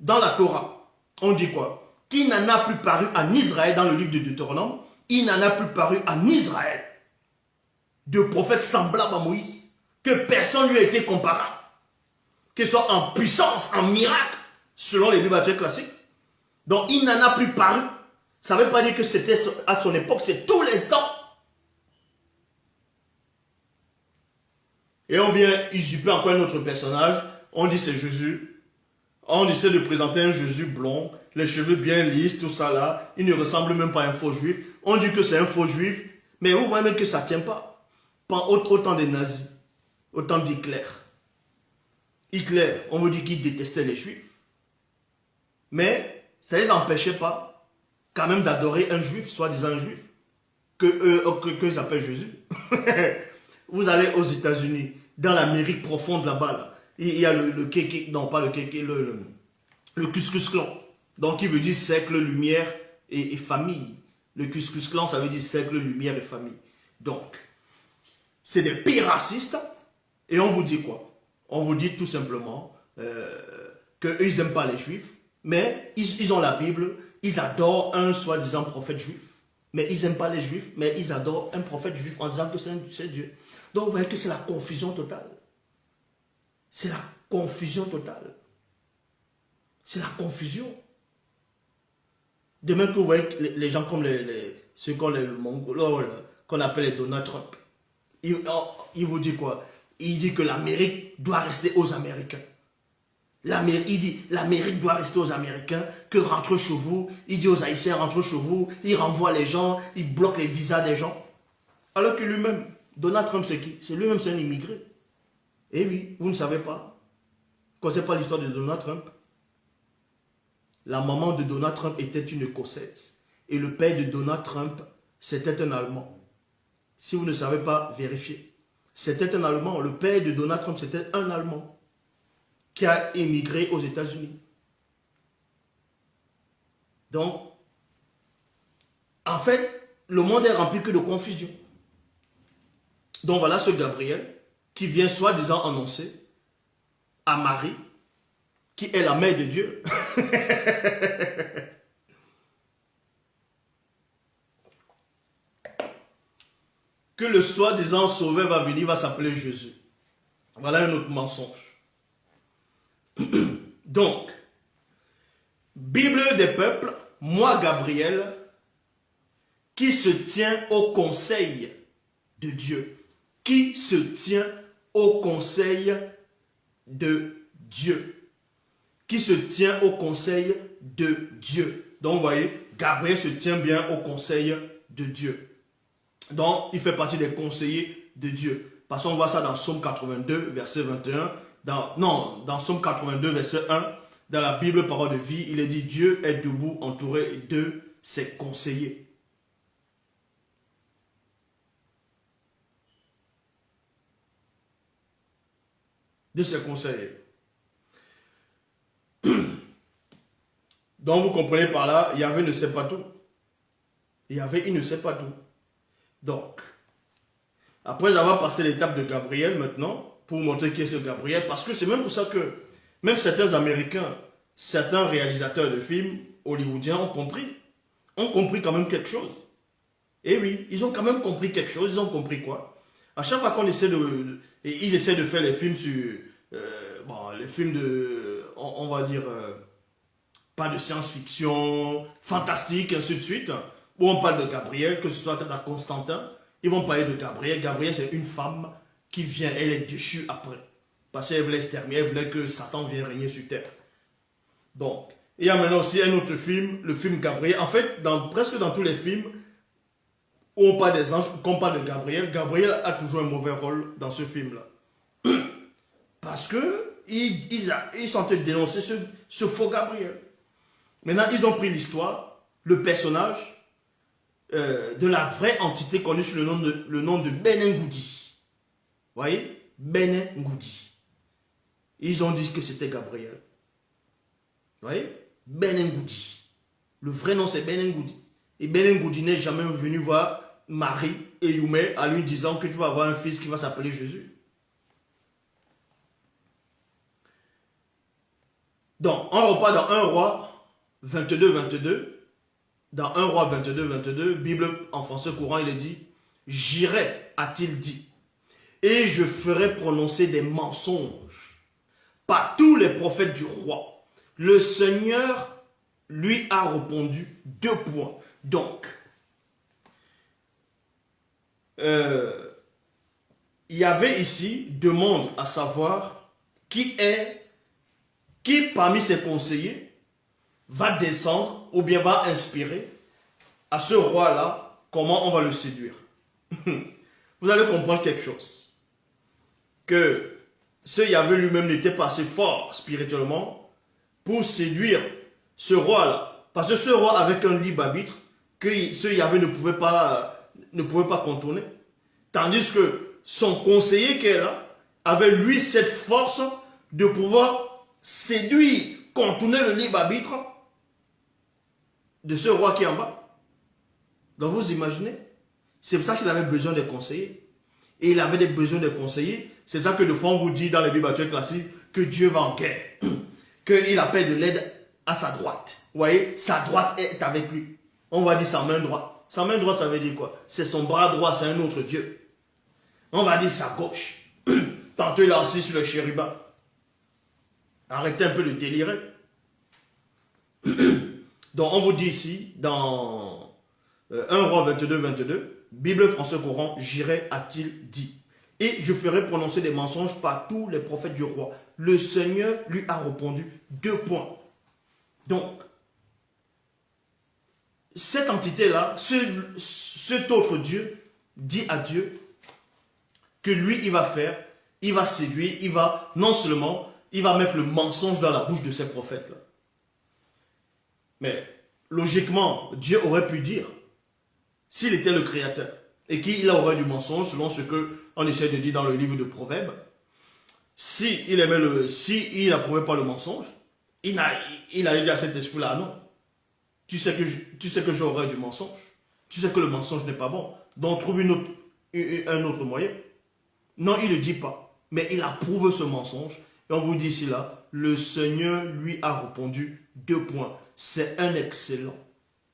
dans la Torah, on dit quoi? Qu'il n'en a plus paru en Israël, dans le livre de Deutéronome, il n'en a plus paru en Israël de prophète semblable à Moïse, que personne lui a été comparable, qu'il soit en puissance, en miracle, selon les livres classiques. Donc il n'en a plus paru. Ça ne veut pas dire que c'était à son époque, c'est tous les temps. Et on vient usurper encore un autre personnage, on dit c'est Jésus. On essaie de présenter un Jésus blond, les cheveux bien lisses, tout ça là. Il ne ressemble même pas à un faux juif. On dit que c'est un faux juif, mais vous voyez même que ça ne tient pas. Pas autant des nazis, autant d'Hitler. Hitler, on veut dire qu'il détestait les juifs. Mais ça ne les empêchait pas quand même d'adorer un juif, soi-disant un juif, qu'ils appellent Jésus. Vous allez aux États-Unis, dans l'Amérique profonde là-bas, là, il y a le kéké, non pas le kéké, le Ku-Klux Klan. Donc il veut dire siècle, lumière et famille. Le Ku-Klux Klan, ça veut dire siècle, lumière et famille. Donc, c'est des pires racistes. Et on vous dit quoi? On vous dit tout simplement qu'eux, ils n'aiment pas les juifs. Mais ils ont la Bible. Ils adorent un soi-disant prophète juif. Mais ils n'aiment pas les juifs. Mais ils adorent un prophète juif en disant que c'est Dieu. Donc vous voyez que c'est la confusion totale. C'est la confusion totale. C'est la confusion. De même que vous voyez que les gens comme ceux qu'on les Mongols, qu'on appelle les Donald Trump. Il vous dit quoi? Il dit que l'Amérique doit rester aux Américains. Il dit l'Amérique doit rester aux Américains, que rentrez chez vous. Il dit aux Haïtiens rentrez chez vous. Il renvoie les gens, il bloque les visas des gens. Alors que lui-même, Donald Trump c'est qui? C'est lui-même, c'est un immigré. Eh oui, vous ne savez pas. Vous ne connaissez pas l'histoire de Donald Trump? La maman de Donald Trump était une Écossaise. Et le père de Donald Trump, c'était un Allemand. Si vous ne savez pas, vérifiez. C'était un Allemand. Le père de Donald Trump, c'était un Allemand qui a émigré aux États-Unis. Donc, en fait, le monde est rempli que de confusion. Donc voilà ce Gabriel qui vient soi-disant annoncer à Marie, qui est la mère de Dieu, que le soi-disant sauveur va venir, va s'appeler Jésus. Voilà un autre mensonge. Donc, Bible des peuples, moi Gabriel, qui se tient au conseil de Dieu. Qui se tient au conseil de Dieu. Qui se tient au conseil de Dieu. Donc, vous voyez, Gabriel se tient bien au conseil de Dieu. Donc, il fait partie des conseillers de Dieu. Parce qu'on voit ça dans Psaume 82, verset 21. Dans Psaume 82, verset 1, dans la Bible Parole de vie, il est dit, Dieu est debout, entouré de ses conseillers. De ses conseillers. Donc vous comprenez par là, Yahvé ne sait pas tout. Yahvé, il ne sait pas tout. Donc, après avoir passé l'étape de Gabriel maintenant, pour vous montrer qui est ce Gabriel, parce que c'est même pour ça que même certains Américains, certains réalisateurs de films hollywoodiens ont compris quand même quelque chose. Et oui, ils ont quand même compris quelque chose. Ils ont compris quoi? À chaque fois qu'on essaie ils essaient de faire les films sur... les films de... On va dire... pas de science-fiction, fantastique, ainsi de suite. Où on parle de Gabriel, que ce soit dans Constantin. Ils vont parler de Gabriel. Gabriel, c'est une femme qui vient, elle est déchue après. Parce qu'elle voulait exterminer, elle voulait que Satan vienne régner sur terre. Donc, il y a maintenant aussi un autre film, le film Gabriel. En fait, presque dans tous les films où on parle des anges, qu'on parle de Gabriel, Gabriel a toujours un mauvais rôle dans ce film-là. Parce que ils sont en train de dénoncer ce faux Gabriel. Maintenant, ils ont pris l'histoire, le personnage de la vraie entité connue sous le nom de Benin Goudi. Vous voyez? Benin Goudi. Ils ont dit que c'était Gabriel. Vous voyez? Benin Goudi. Le vrai nom, c'est Benin Goudi. Et Benin Goudi n'est jamais venu voir Marie et Youmé en lui disant que tu vas avoir un fils qui va s'appeler Jésus. Donc, on repart dans 1 Roi 22, 22. Dans 1 Roi 22, 22, Bible en français courant, il est dit, « J'irai, a-t-il dit, et je ferai prononcer des mensonges par tous les prophètes du roi. Le Seigneur lui a répondu 2 points. » Donc, il y avait ici demande à savoir qui parmi ses conseillers va descendre ou bien va inspirer à ce roi-là comment on va le séduire. Vous allez comprendre quelque chose. Que ce Yahvé lui-même n'était pas assez fort spirituellement pour séduire ce roi-là. Parce que ce roi avec un libre arbitre que ce Yahvé ne pouvait pas contourner. Tandis que son conseiller qui est là avait lui cette force de pouvoir séduire, contourner le libre arbitre de ce roi qui est en bas. Donc vous imaginez, c'est pour ça qu'il avait besoin de conseillers. Et il avait des besoins de conseillers. C'est pour ça que de fois on vous dit dans les Bibles actuelles classiques que Dieu va en guerre. Qu'il appelle de l'aide à sa droite. Vous voyez, sa droite est avec lui. On va dire sa main droite. Sa main droite, ça veut dire quoi? C'est son bras droit, c'est un autre Dieu. On va dire sa gauche. Tantôt il est assis sur le chérubin. Arrêtez un peu de délirer. Donc on vous dit ici, dans 1 Roi 22, 22, Bible français courant, j'irai, a-t-il dit. Et je ferai prononcer des mensonges par tous les prophètes du roi. Le Seigneur lui a répondu 2 points. Donc, cette entité-là, cet autre Dieu, dit à Dieu que lui, il va faire, il va séduire, il va, non seulement, il va mettre le mensonge dans la bouche de ces prophètes-là. Mais, logiquement, Dieu aurait pu dire, s'il était le créateur, et qu'il aurait du mensonge, selon ce qu'on essaie de dire dans le livre de Proverbes, s'il n'approuvait pas le mensonge, il allait dire à cet esprit-là, non. Tu sais que j'aurai du mensonge. Tu sais que le mensonge n'est pas bon. Donc trouve un autre moyen. Non, il ne le dit pas. Mais il approuve ce mensonge. Et on vous dit ici là, le Seigneur lui a répondu 2 points. C'est un excellent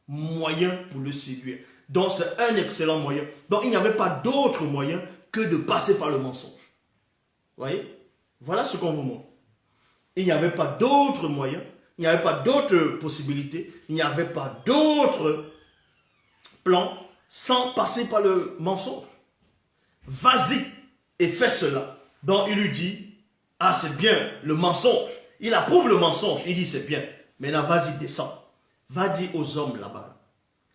moyen pour le séduire. Donc c'est un excellent moyen. Donc il n'y avait pas d'autre moyen que de passer par le mensonge. Vous voyez? Voilà ce qu'on vous montre. Il n'y avait pas d'autre moyen. Il n'y avait pas d'autres possibilités, il n'y avait pas d'autres plans sans passer par le mensonge. Vas-y et fais cela. Donc il lui dit, ah c'est bien, le mensonge. Il approuve le mensonge, il dit c'est bien. Maintenant vas-y, descends. Va dire aux hommes là-bas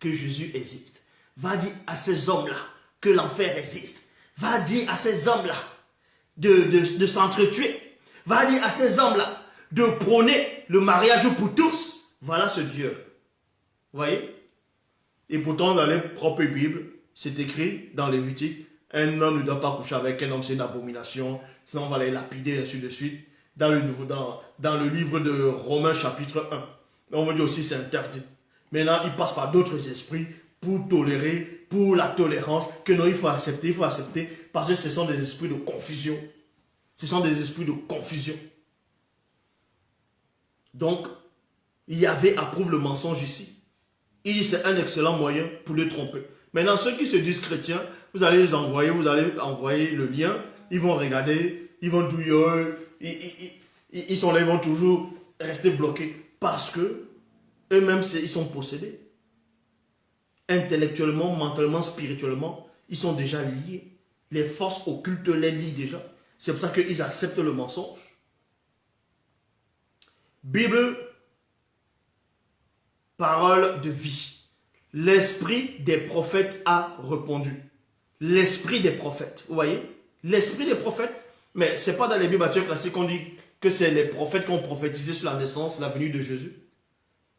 que Jésus existe. Va dire à ces hommes-là que l'enfer existe. Va dire à ces hommes-là de s'entretuer. Va dire à ces hommes-là de prôner le mariage pour tous. Voilà ce Dieu. Vous voyez? Et pourtant, dans les propres Bibles, c'est écrit dans Lévitique, un homme ne doit pas coucher avec un homme, c'est une abomination, sinon on va les lapider, ainsi de suite. Dans le livre de Romains chapitre 1, on va dire aussi c'est interdit. Maintenant, il passe par d'autres esprits pour tolérer, pour la tolérance, que non, il faut accepter, parce que ce sont des esprits de confusion. Ce sont des esprits de confusion. Donc, Yahvé approuve le mensonge ici. Il dit c'est un excellent moyen pour le tromper. Maintenant, ceux qui se disent chrétiens, vous allez envoyer le lien, ils vont regarder, ils vont douiller, ils sont là, ils vont toujours rester bloqués. Parce que eux-mêmes, ils sont possédés. Intellectuellement, mentalement, spirituellement, ils sont déjà liés. Les forces occultes les lient déjà. C'est pour ça qu'ils acceptent le mensonge. Bible, parole de vie. L'esprit des prophètes a répondu. L'esprit des prophètes, vous voyez? L'esprit des prophètes, mais ce n'est pas dans les Bibles classiques qu'on dit que c'est les prophètes qui ont prophétisé sur la naissance, la venue de Jésus.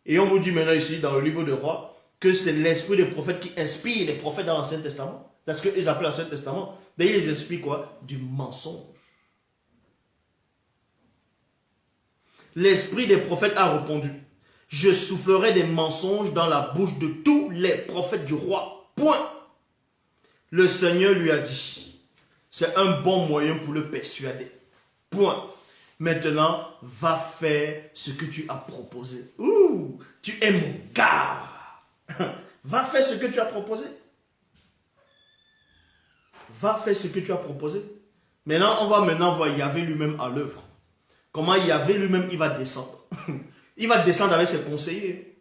Et on vous dit maintenant ici, dans le livre de Rois, que c'est l'esprit des prophètes qui inspire les prophètes dans l'Ancien Testament. Parce qu'ils appellent l'Ancien Testament. D'ailleurs, ils inspirent quoi? Du mensonge. L'esprit des prophètes a répondu. Je soufflerai des mensonges dans la bouche de tous les prophètes du roi. Point. Le Seigneur lui a dit. C'est un bon moyen pour le persuader. Point. Maintenant, va faire ce que tu as proposé. Ouh, tu es mon gars. Va faire ce que tu as proposé. Va faire ce que tu as proposé. Maintenant, on va voir Yahvé lui-même à l'œuvre. Comment Yahvé lui-même, il va descendre. Il va descendre avec ses conseillers.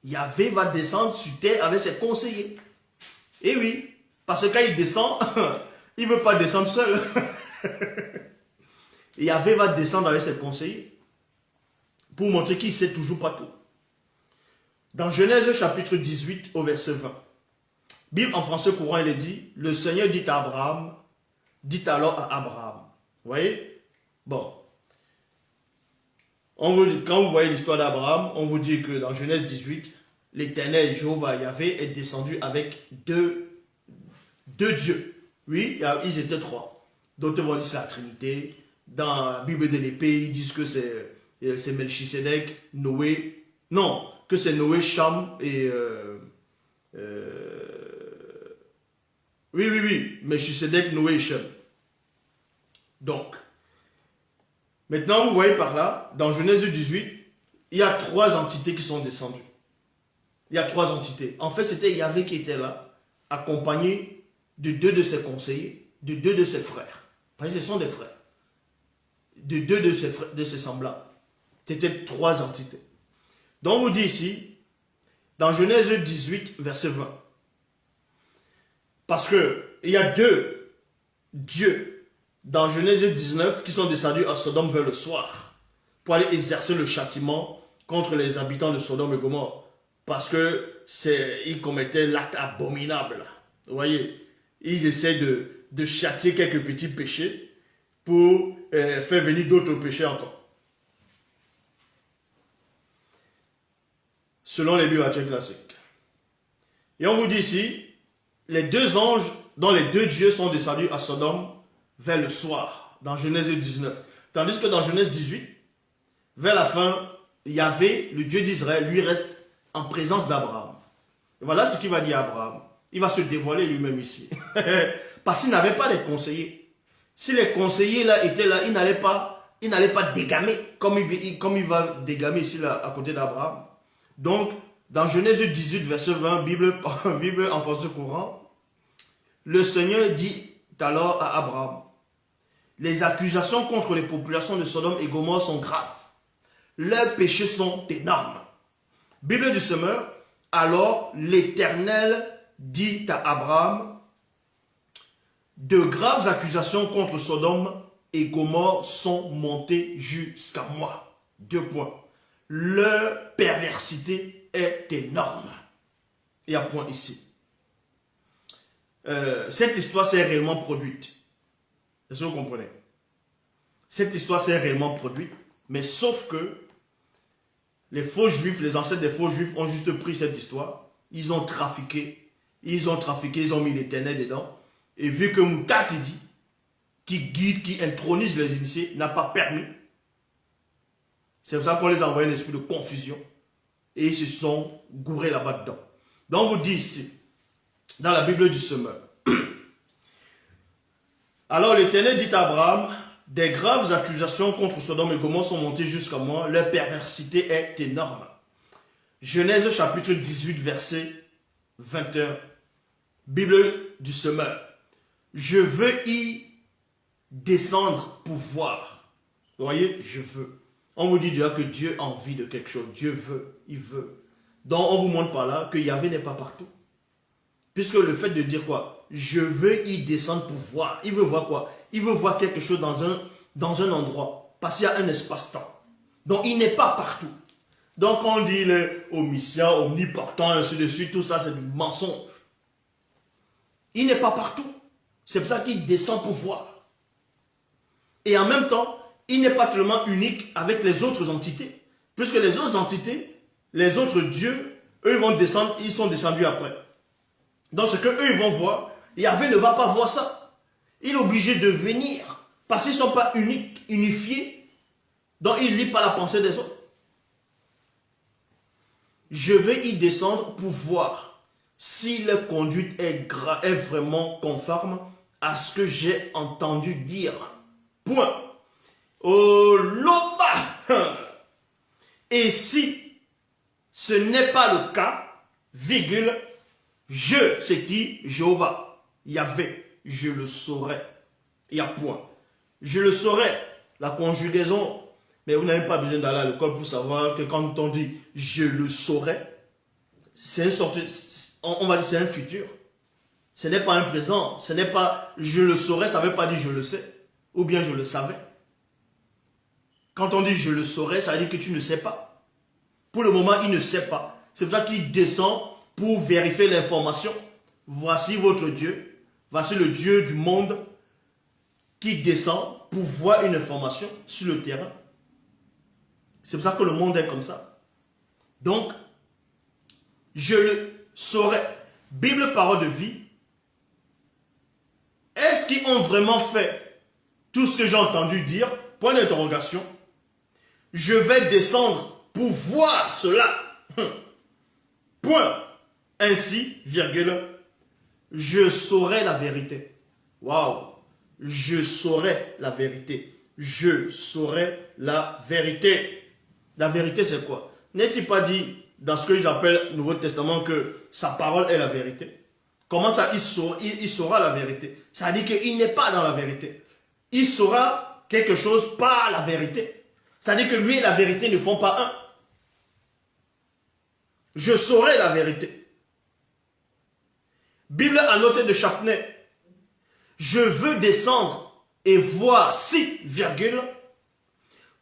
Yahvé va descendre sur terre avec ses conseillers. Et oui, parce que quand il descend, il ne veut pas descendre seul. Yahvé va descendre avec ses conseillers pour montrer qu'il ne sait toujours pas tout. Dans Genèse chapitre 18 au verset 20, Bible en français courant, il est dit, le Seigneur dit à Abraham, dit alors à Abraham. Vous voyez? Bon. Quand vous voyez l'histoire d'Abraham, on vous dit que dans Genèse 18, l'Éternel Jéhovah Yahvé est descendu avec deux dieux. Oui, ils étaient trois. D'autres vont dire que c'est la Trinité. Dans la Bible de l'épée, ils disent que c'est Melchisedec, Noé. Non, que c'est Noé, Cham et... Oui, Melchisedec, Noé et Cham. Donc, maintenant, vous voyez par là, dans Genèse 18, il y a trois entités qui sont descendues. Il y a trois entités. En fait, c'était Yahvé qui était là, accompagné de deux de ses conseillers, de deux de ses frères. Parce que ce sont des frères. De deux de ses semblables. C'était trois entités. Donc, on vous dit ici, dans Genèse 18, verset 20, parce qu'il y a deux dieux dans Genèse 19 qui sont descendus à Sodome vers le soir pour aller exercer le châtiment contre les habitants de Sodome et Gomorrhe. Parce qu'ils commettaient l'acte abominable. Vous voyez, ils essaient de châtier quelques petits péchés pour faire venir d'autres péchés encore. Selon les bibliothécaires classiques. Et on vous dit ici, les deux anges dont les deux dieux sont descendus à Sodome vers le soir, dans Genèse 19. Tandis que dans Genèse 18, vers la fin, Yahvé, le Dieu d'Israël, lui reste en présence d'Abraham. Et voilà ce qu'il va dire à Abraham. Il va se dévoiler lui-même ici. Parce qu'il n'avait pas de conseillers. Si les conseillers là étaient là, il n'allait pas dégamer comme il va dégamer ici là, à côté d'Abraham. Donc, dans Genèse 18, verset 20, Bible en français courant, le Seigneur dit alors à Abraham, les accusations contre les populations de Sodome et Gomorrhe sont graves. Leurs péchés sont énormes. Bible du semeur, alors l'Éternel dit à Abraham, de graves accusations contre Sodome et Gomorrhe sont montées jusqu'à moi. 2 points. Leur perversité est énorme. Il y a un point ici. Cette histoire s'est réellement produite. Est-ce que vous comprenez? Cette histoire s'est réellement produite, mais sauf que les faux juifs, les ancêtres des faux juifs ont juste pris cette histoire, ils ont trafiqué, ils ont mis l'Éternel dedans, et vu que Moukatidi, qui guide, qui intronise les initiés, n'a pas permis, c'est pour ça qu'on les a envoyé un esprit de confusion, et ils se sont gourés là-bas dedans. Donc on vous dit ici, dans la Bible du semeur, alors l'Éternel dit à Abraham, des graves accusations contre Sodome et Gomorrhe sont montées jusqu'à moi, leur perversité est énorme. Genèse chapitre 18, verset 21. Bible du semeur. Je veux y descendre pour voir. Vous voyez, je veux. On vous dit déjà que Dieu a envie de quelque chose. Dieu veut, il veut. Donc on vous montre par là que Yahvé n'est pas partout. Puisque le fait de dire quoi? Je veux y descendre pour voir. Il veut voir quoi? Il veut voir quelque chose dans un endroit. Parce qu'il y a un espace-temps. Donc il n'est pas partout. Donc on dit le omniscient, omniportant, ainsi de suite, tout ça c'est du mensonge. Il n'est pas partout. C'est pour ça qu'il descend pour voir. Et en même temps, il n'est pas tellement unique avec les autres entités. Puisque les autres entités, les autres dieux, eux vont descendre, ils sont descendus après. Donc ce qu'eux ils vont voir, Yahvé ne va pas voir ça. Il est obligé de venir, parce qu'ils ne sont pas uniques, unifiés, donc il ne lit pas la pensée des autres. Je vais y descendre pour voir si la conduite est vraiment conforme à ce que j'ai entendu dire. Point. Oh, loba. Et si ce n'est pas le cas, virgule, je, c'est qui? Jéhovah, Yahvé, je le saurai. Il y a point. Je le saurai. La conjugaison, mais vous n'avez pas besoin d'aller à l'école pour savoir que quand on dit je le saurai, c'est une sorte, on va dire c'est un futur. Ce n'est pas un présent. Ce n'est pas je le saurai, ça ne veut pas dire je le sais. Ou bien je le savais. Quand on dit je le saurai, ça veut dire que tu ne sais pas. Pour le moment, il ne sait pas. C'est pour ça qu'il descend pour vérifier l'information. Voici votre Dieu. Voici le Dieu du monde qui descend pour voir une information sur le terrain. C'est pour ça que le monde est comme ça. Donc, je le saurai. Bible, parole de vie. Est-ce qu'ils ont vraiment fait tout ce que j'ai entendu dire? Point d'interrogation. Je vais descendre pour voir cela. Point. Ainsi, virgule, je saurai la vérité. Waouh. Je saurai la vérité. Je saurai la vérité. La vérité, c'est quoi? N'est-il pas dit dans ce que j'appelle le Nouveau Testament que sa parole est la vérité? Comment ça, il saura la vérité? Ça veut dire qu'il n'est pas dans la vérité. Il saura quelque chose par la vérité. Ça veut dire que lui et la vérité ne font pas un. Je saurai la vérité. Bible annoté de Chafnay. Je veux descendre et voir si, virgule,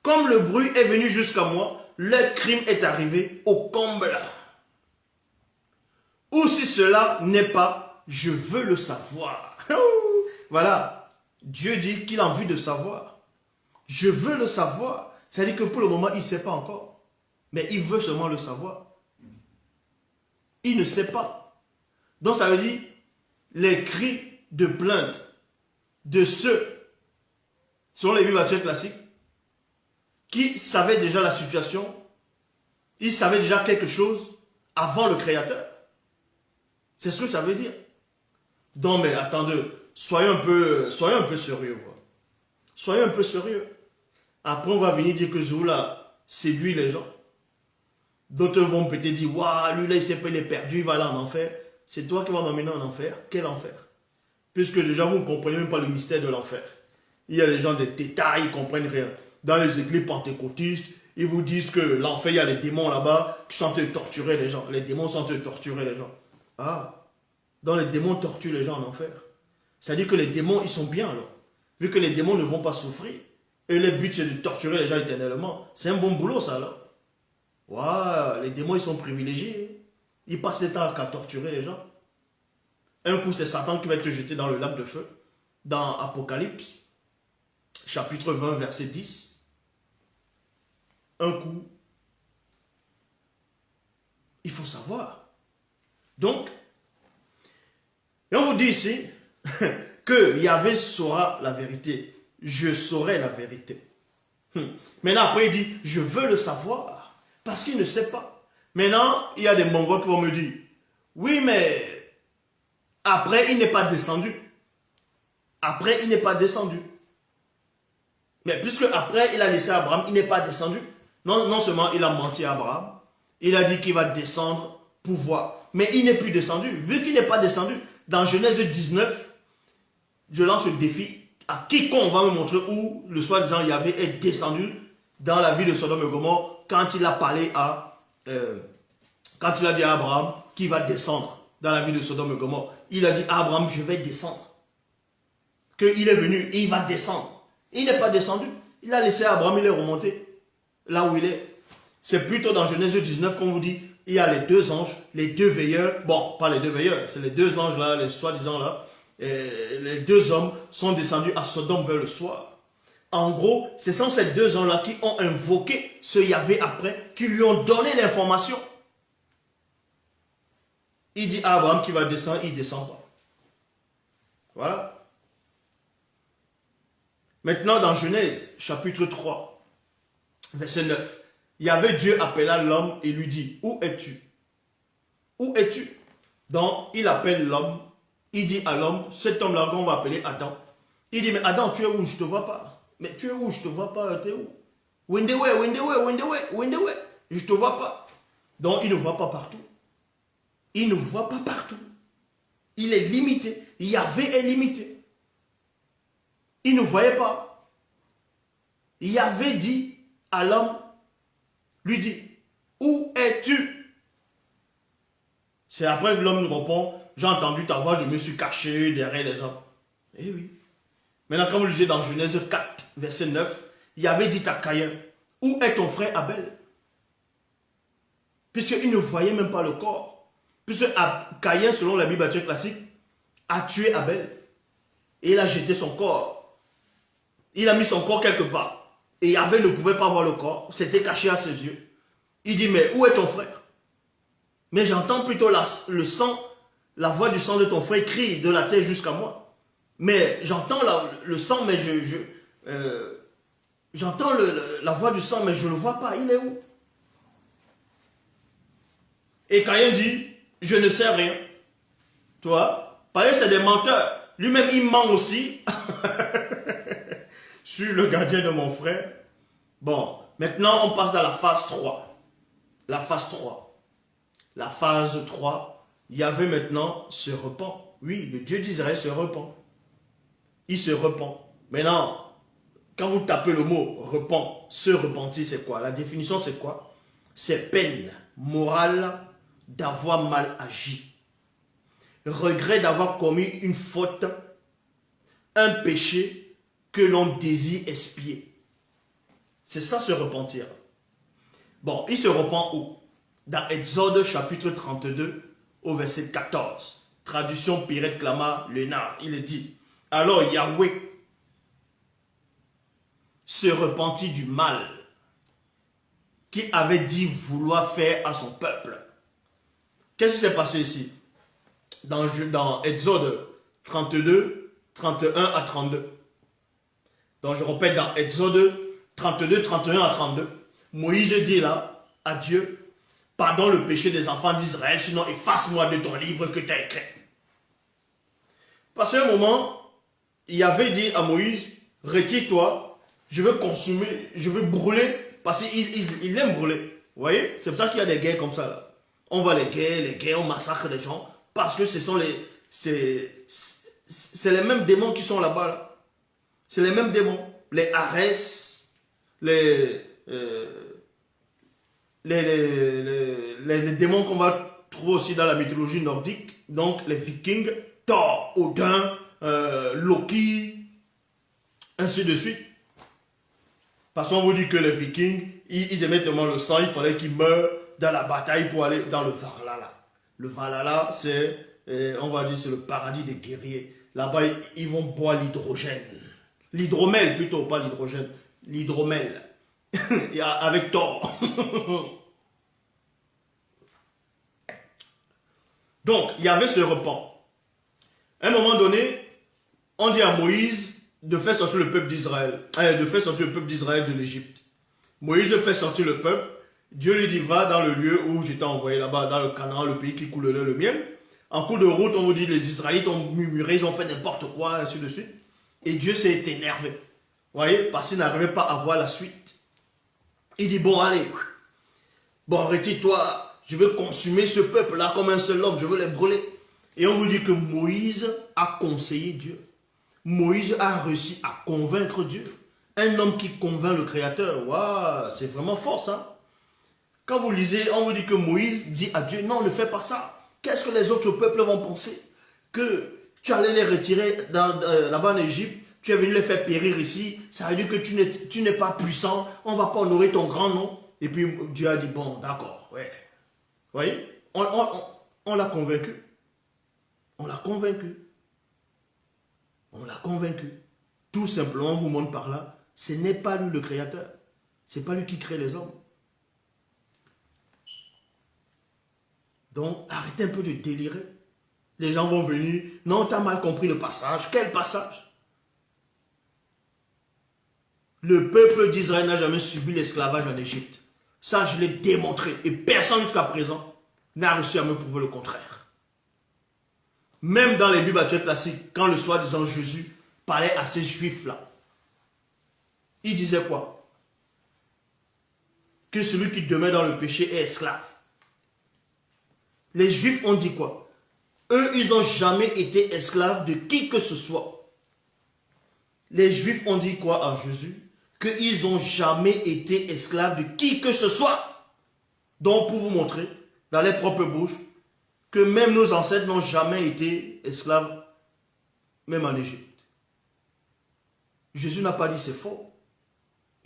comme le bruit est venu jusqu'à moi, le crime est arrivé au comble. Ou si cela n'est pas, je veux le savoir. Voilà. Dieu dit qu'il a envie de savoir. Je veux le savoir. C'est-à-dire que pour le moment, il ne sait pas encore. Mais il veut seulement le savoir. Il ne sait pas. Donc ça veut dire les cris de plainte de ceux, selon les bibliothécaires classiques, qui savaient déjà la situation, ils savaient déjà quelque chose avant le Créateur. C'est ce que ça veut dire. Donc, mais attendez, soyons un peu sérieux. Soyons un peu sérieux. Après, on va venir dire que Zoula séduit les gens. D'autres vont peut-être dire, waouh, lui là, il s'est pas, il est perdu, il va aller en enfer. C'est toi qui vas m'emmener en enfer. Quel enfer? Puisque déjà, vous ne comprenez même pas le mystère de l'enfer. Il y a les gens des détails, ils ne comprennent rien. Dans les églises pentecôtistes, ils vous disent que l'enfer, il y a les démons là-bas qui sont en train de torturer les gens. Les démons sont en train de torturer les gens. Ah, donc les démons torturent les gens en enfer. C'est-à-dire que les démons, ils sont bien alors. Vu que les démons ne vont pas souffrir. Et le but, c'est de torturer les gens éternellement. C'est un bon boulot, ça, là. Waouh, les démons, ils sont privilégiés. Ils passent le temps à torturer les gens. Un coup, c'est Satan qui va être jeté dans le lac de feu. Dans Apocalypse, chapitre 20, verset 10. Un coup, il faut savoir. Donc, et on vous dit ici que Yahvé saura la vérité. Je saurai la vérité. Maintenant, après, il dit, je veux le savoir. Parce qu'il ne sait pas. Maintenant, il y a des Mongols qui vont me dire, oui, mais après, il n'est pas descendu. Après, il n'est pas descendu. Mais puisque après, il a laissé Abraham, il n'est pas descendu. Non seulement il a menti à Abraham, il a dit qu'il va descendre pour voir. Mais il n'est plus descendu. Vu qu'il n'est pas descendu, dans Genèse 19, je lance le défi à quiconque va me montrer où le soi-disant Yahvé est descendu dans la ville de Sodome et Gomorrhe quand il a parlé quand il a dit à Abraham qu'il va descendre dans la ville de Sodome et Gomorrhe. Il a dit à Abraham, je vais descendre. Qu'il est venu et il va descendre. Il n'est pas descendu. Il a laissé Abraham, il est remonté là où il est. C'est plutôt dans Genèse 19 qu'on vous dit, il y a les deux anges, les deux veilleurs. Bon, pas les deux veilleurs, c'est les deux anges là, les soi-disant là. Et les deux hommes sont descendus à Sodome vers le soir. En gros, ce sont ces deux hommes-là qui ont invoqué ce Yahvé après, qui lui ont donné l'information. Il dit à Abraham qu'il va descendre, il ne descend pas. Voilà. Maintenant, dans Genèse, chapitre 3, verset 9, Yahvé Dieu appela l'homme et lui dit, où es-tu? Où es-tu? Donc, il appelle l'homme, il dit à l'homme, cet homme-là qu'on va appeler Adam. Il dit, mais Adam, tu es où? Je ne te vois pas. Mais tu es où? Je ne te vois pas. Tu es où? Windewe. Je ne te vois pas. Donc, il ne voit pas partout. Il ne voit pas partout. Il est limité. Yahvé est limité. Il ne voyait pas. Yahvé dit à l'homme, lui dit, où es-tu? C'est après que l'homme répond, j'ai entendu ta voix, je me suis caché derrière les hommes. Eh oui. Maintenant, comme vous le lisez dans Genèse 4, verset 9, Yahvé dit à Caïn, où est ton frère Abel? Puisqu'il ne voyait même pas le corps. Puisque Caïn, selon la Bible classique, a tué Abel. Et il a jeté son corps. Il a mis son corps quelque part. Et Yahvé ne pouvait pas voir le corps. C'était caché à ses yeux. Il dit, mais où est ton frère? Mais j'entends plutôt le sang, la voix du sang de ton frère crie de la terre jusqu'à moi. Mais j'entends le sang, mais j'entends la voix du sang, mais je ne le vois pas. Il est où? Et Caïn dit, je ne sais rien. Tu vois? Parce que c'est des menteurs. Lui-même, il ment aussi. Sur le gardien de mon frère. Bon, maintenant, on passe à la phase 3. La phase 3. La phase 3, Yahvé maintenant se repent. Oui, le Dieu d'Israël se repent. Il se repent. Maintenant, quand vous tapez le mot repent, se repentir, c'est quoi? La définition, c'est quoi? C'est peine morale d'avoir mal agi. Regret d'avoir commis une faute, un péché que l'on désire expier. C'est ça se repentir. Bon, il se repent où? Dans Exode chapitre 32 au verset 14. Traduction Pirette Clama Lénard. Il est dit, alors Yahweh se repentit du mal qu'il avait dit vouloir faire à son peuple. Qu'est-ce qui s'est passé ici? Dans Exode 32, 31 à 32. Donc je répète, dans Exode 32, 31 à 32, Moïse dit là à Dieu, pardonne le péché des enfants d'Israël, sinon efface-moi de ton livre que tu as écrit. Parce qu'à un moment, il avait dit à Moïse, retire-toi, je veux consumer, je veux brûler, parce qu'il aime brûler. Vous voyez? C'est pour ça qu'il y a des guerres comme ça là. On va les guerres, on massacre les gens, parce que ce sont c'est les mêmes démons qui sont là-bas. Là. C'est les mêmes démons. Les Arès, les démons qu'on va trouver aussi dans la mythologie nordique. Donc les Vikings, Thor, Odin, Loki, ainsi de suite. Parce qu'on vous dit que les Vikings, ils aimaient tellement le sang, il fallait qu'ils meurent dans la bataille pour aller dans le Valhalla. Le Valhalla, c'est, on va dire, c'est le paradis des guerriers. Là-bas, ils vont boire l'hydrogène. L'hydromel plutôt, pas l'hydrogène. L'hydromel. Avec Thor. Donc, il y avait ce repent. À un moment donné, on dit à Moïse de faire sortir le peuple d'Israël. De faire sortir le peuple d'Israël de l'Égypte. Moïse fait sortir le peuple. Dieu lui dit, va dans le lieu où je t'ai envoyé là-bas, dans le Canaan, le pays qui coule le lait, le miel. En cours de route, on vous dit, les Israélites ont murmuré, ils ont fait n'importe quoi, ainsi de suite. Et Dieu s'est énervé. Vous voyez, parce qu'il n'arrivait pas à voir la suite. Il dit, bon, allez, bon, retire-toi, je veux consumer ce peuple-là comme un seul homme, je veux les brûler. Et on vous dit que Moïse a conseillé Dieu. Moïse a réussi à convaincre Dieu. Un homme qui convainc le Créateur, waouh, c'est vraiment fort ça. Quand vous lisez, on vous dit que Moïse dit à Dieu, non, ne fais pas ça. Qu'est-ce que les autres peuples vont penser? Que tu allais les retirer là-bas en Égypte, tu es venu les faire périr ici, ça veut dire que tu n'es pas puissant, on ne va pas honorer ton grand nom. Et puis Dieu a dit, bon, d'accord, ouais. Vous voyez, on l'a convaincu. On l'a convaincu. On l'a convaincu. Tout simplement, on vous montre par là, Ce n'est pas lui le créateur. Ce n'est pas lui qui crée les hommes. Donc, arrêtez un peu de délirer. Les gens vont venir. Non, tu as mal compris le passage. Quel passage? Le peuple d'Israël n'a jamais subi l'esclavage en Égypte. Ça, je l'ai démontré. Et personne jusqu'à présent n'a réussi à me prouver le contraire. Même dans les Bibles actuelles classiques, quand le soi-disant Jésus parlait à ces juifs-là, il disait quoi? Que celui qui demeure dans le péché est esclave. Les juifs ont dit quoi? Eux, ils n'ont jamais été esclaves de qui que ce soit. Les juifs ont dit quoi à Jésus? Qu'ils n'ont jamais été esclaves de qui que ce soit. Donc, pour vous montrer, dans les propres bouches, que même nos ancêtres n'ont jamais été esclaves, même en Égypte. Jésus n'a pas dit c'est faux.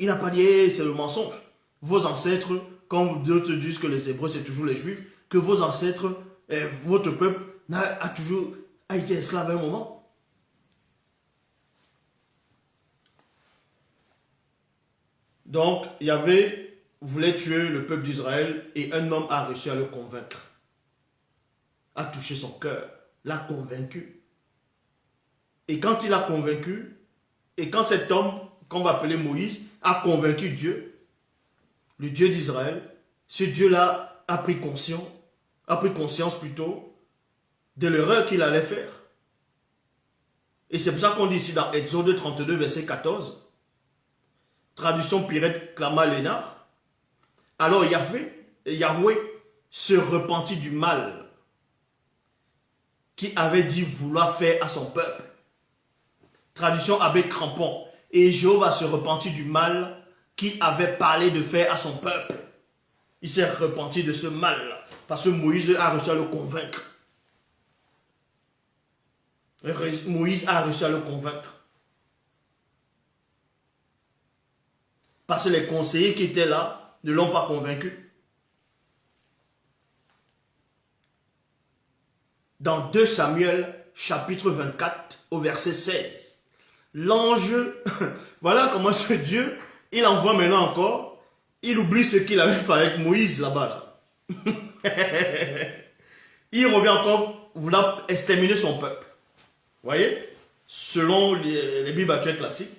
Il n'a pas dit hey, c'est le mensonge. Vos ancêtres, quand d'autres disent que les Hébreux c'est toujours les Juifs, que vos ancêtres, votre peuple a été esclave à un moment. Donc, Yahvé voulait tuer le peuple d'Israël et un homme a réussi à le convaincre. A touché son cœur, l'a convaincu. Et quand il a convaincu, et quand cet homme, qu'on va appeler Moïse, a convaincu Dieu, le Dieu d'Israël, ce Dieu-là a pris conscience plutôt de l'erreur qu'il allait faire. Et c'est pour ça qu'on dit ici dans Exode 32, verset 14, traduction Pirette Clama Lénard, alors Yahweh se repentit du mal qu'il avait dit vouloir faire à son peuple. Traduction Abbé Crampon, et Jéhovah se repentit du mal qu'il avait parlé de faire à son peuple. Il s'est repenti de ce mal-là, parce que Moïse a réussi à le convaincre. Moïse a réussi à le convaincre. Parce que les conseillers qui étaient là ne l'ont pas convaincu. Dans 2 Samuel, chapitre 24, au verset 16, l'ange, voilà comment ce Dieu, il envoie maintenant encore, il oublie ce qu'il avait fait avec Moïse là-bas. Là. Il revient encore vouloir exterminer son peuple. Vous voyez? Selon les Bibles actuelles classiques,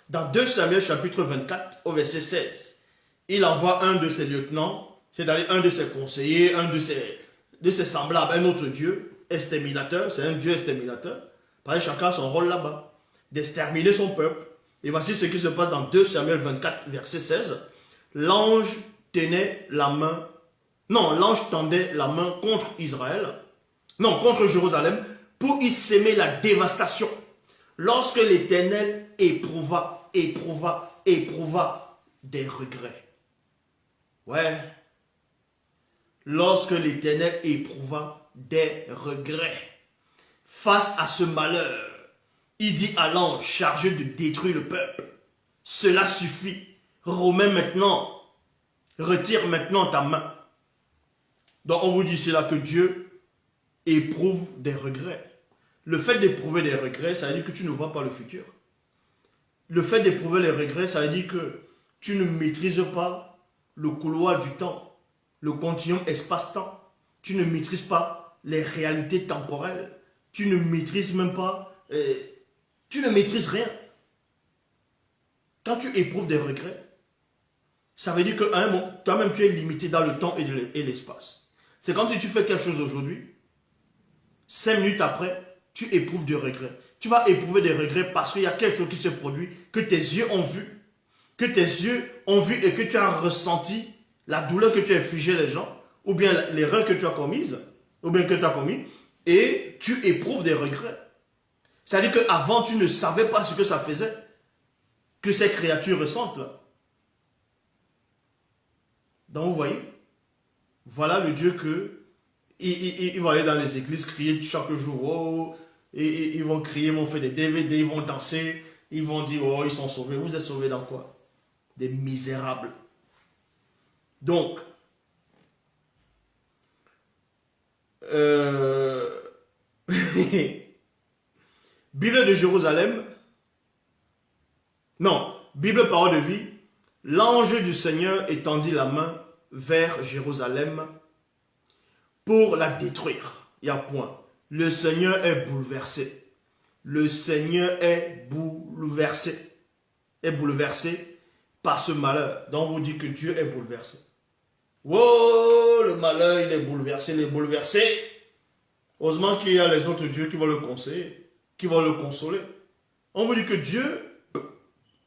dans 2 Samuel chapitre 24 au verset 16, il envoie un de ses lieutenants, c'est-à-dire un de ses conseillers, un de ses semblables, un autre Dieu, exterminateur, c'est un Dieu exterminateur, parce que chacun a son rôle là-bas, d'exterminer son peuple. Et voici ce qui se passe dans 2 Samuel 24 verset 16. L'ange tenait la main, non, l'ange tendait la main contre Israël, non, contre Jérusalem, pour y s'aimer la dévastation. Lorsque l'Éternel éprouva des regrets. Ouais. Lorsque l'Éternel éprouva des regrets face à ce malheur, il dit à l'ange chargé de détruire le peuple, cela suffit, remets maintenant, retire maintenant ta main. Donc on vous dit c'est là que Dieu éprouve des regrets. Le fait d'éprouver des regrets, ça veut dire que tu ne vois pas le futur. Le fait d'éprouver les regrets, ça veut dire que tu ne maîtrises pas le couloir du temps, le continuum espace-temps. Tu ne maîtrises pas les réalités temporelles. Tu ne maîtrises même pas... tu ne maîtrises rien. Quand tu éprouves des regrets, ça veut dire qu'à un moment, toi-même tu es limité dans le temps et l'espace. C'est comme si tu fais quelque chose aujourd'hui, 5 minutes après, tu éprouves des regrets. Tu vas éprouver des regrets parce qu'il y a quelque chose qui se produit, que tes yeux ont vu. Que tes yeux ont vu et que tu as ressenti la douleur que tu as infligée les gens, ou bien l'erreur que tu as commise, ou bien que tu as commis, et tu éprouves des regrets. C'est-à-dire qu'avant, tu ne savais pas ce que ça faisait, que ces créatures ressentent là. Donc vous voyez, voilà le Dieu que ils vont aller dans les églises, crier chaque jour, oh, et ils vont crier, ils vont faire des DVD, ils vont danser, ils vont dire, oh, ils sont sauvés. Vous êtes sauvés dans quoi? Des misérables. Donc, Bible de Jérusalem, non, Bible Parole de Vie, l'ange du Seigneur étendit la main vers Jérusalem pour la détruire. Il y a point. Le Seigneur est bouleversé. Le Seigneur est bouleversé. Est bouleversé par ce malheur. Donc on vous dit que Dieu est bouleversé. Wow, le malheur, il est bouleversé, il est bouleversé. Heureusement qu'il y a les autres dieux qui vont le conseiller, qui vont le consoler. On vous dit que Dieu,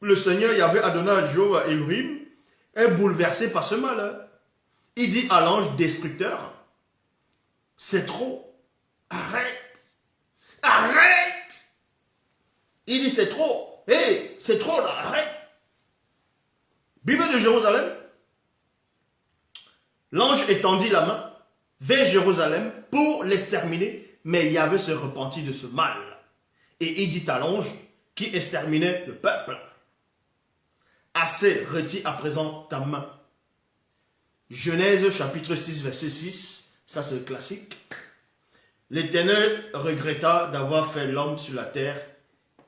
le Seigneur Yahvé Adonai Jéhovah Elohim, est bouleversé par ce malheur. Il dit à l'ange destructeur, c'est trop, arrête, arrête. Il dit c'est trop, hé, c'est trop là, arrête. Bible de Jérusalem, l'ange étendit la main vers Jérusalem pour l'exterminer, mais Yahvé se repentit de ce mal. Et il dit à l'ange qui exterminait le peuple, assez, retire à présent ta main. Genèse chapitre 6, verset 6, ça c'est le classique. L'Éternel regretta d'avoir fait l'homme sur la terre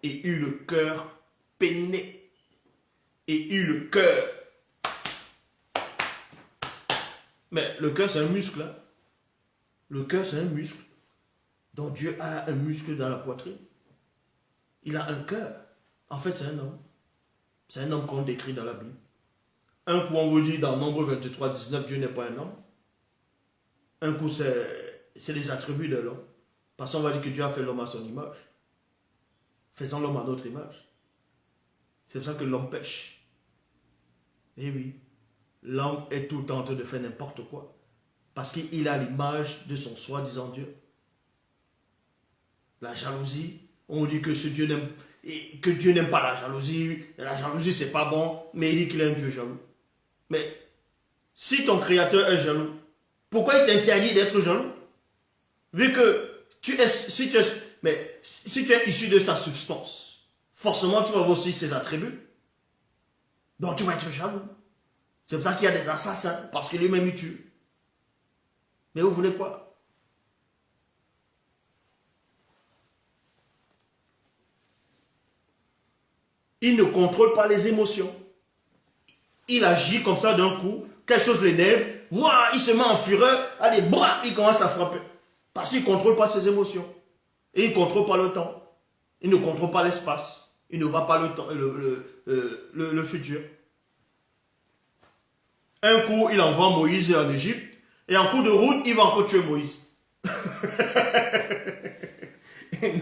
et eut le cœur peiné. Et eut le cœur. Mais le cœur c'est un muscle. Hein? Le cœur c'est un muscle. Donc Dieu a un muscle dans la poitrine. Il a un cœur. En fait c'est un homme. C'est un homme qu'on décrit dans la Bible. Un coup, on vous dit dans Nombre 23, 19, Dieu n'est pas un homme. Un coup, c'est les attributs de l'homme. Parce qu'on va dire que Dieu a fait l'homme à son image. Faisons l'homme à notre image. C'est pour ça que l'homme pêche. Et oui, l'homme est tout le temps en train de faire n'importe quoi. Parce qu'il a l'image de son soi-disant Dieu. La jalousie, on dit que ce Dieu n'aime que Dieu n'aime pas la jalousie. La jalousie, c'est pas bon, mais il dit qu'il est un Dieu jaloux. Mais si ton créateur est jaloux, pourquoi il t'interdit d'être jaloux? Vu que si tu es issu de sa substance, forcément tu vas avoir aussi ses attributs. Donc tu vas être jaloux. C'est pour ça qu'il y a des assassins, parce que lui-même il tue. Mais vous voulez quoi? Il ne contrôle pas les émotions. Il agit comme ça d'un coup, quelque chose l'énerve, il se met en fureur, allez, il commence à frapper. Parce qu'il ne contrôle pas ses émotions. Et il ne contrôle pas le temps. Il ne contrôle pas l'espace. Il ne voit pas le temps, le futur. Un coup, il envoie Moïse en Égypte, et en coup de route, il va encore tuer Moïse.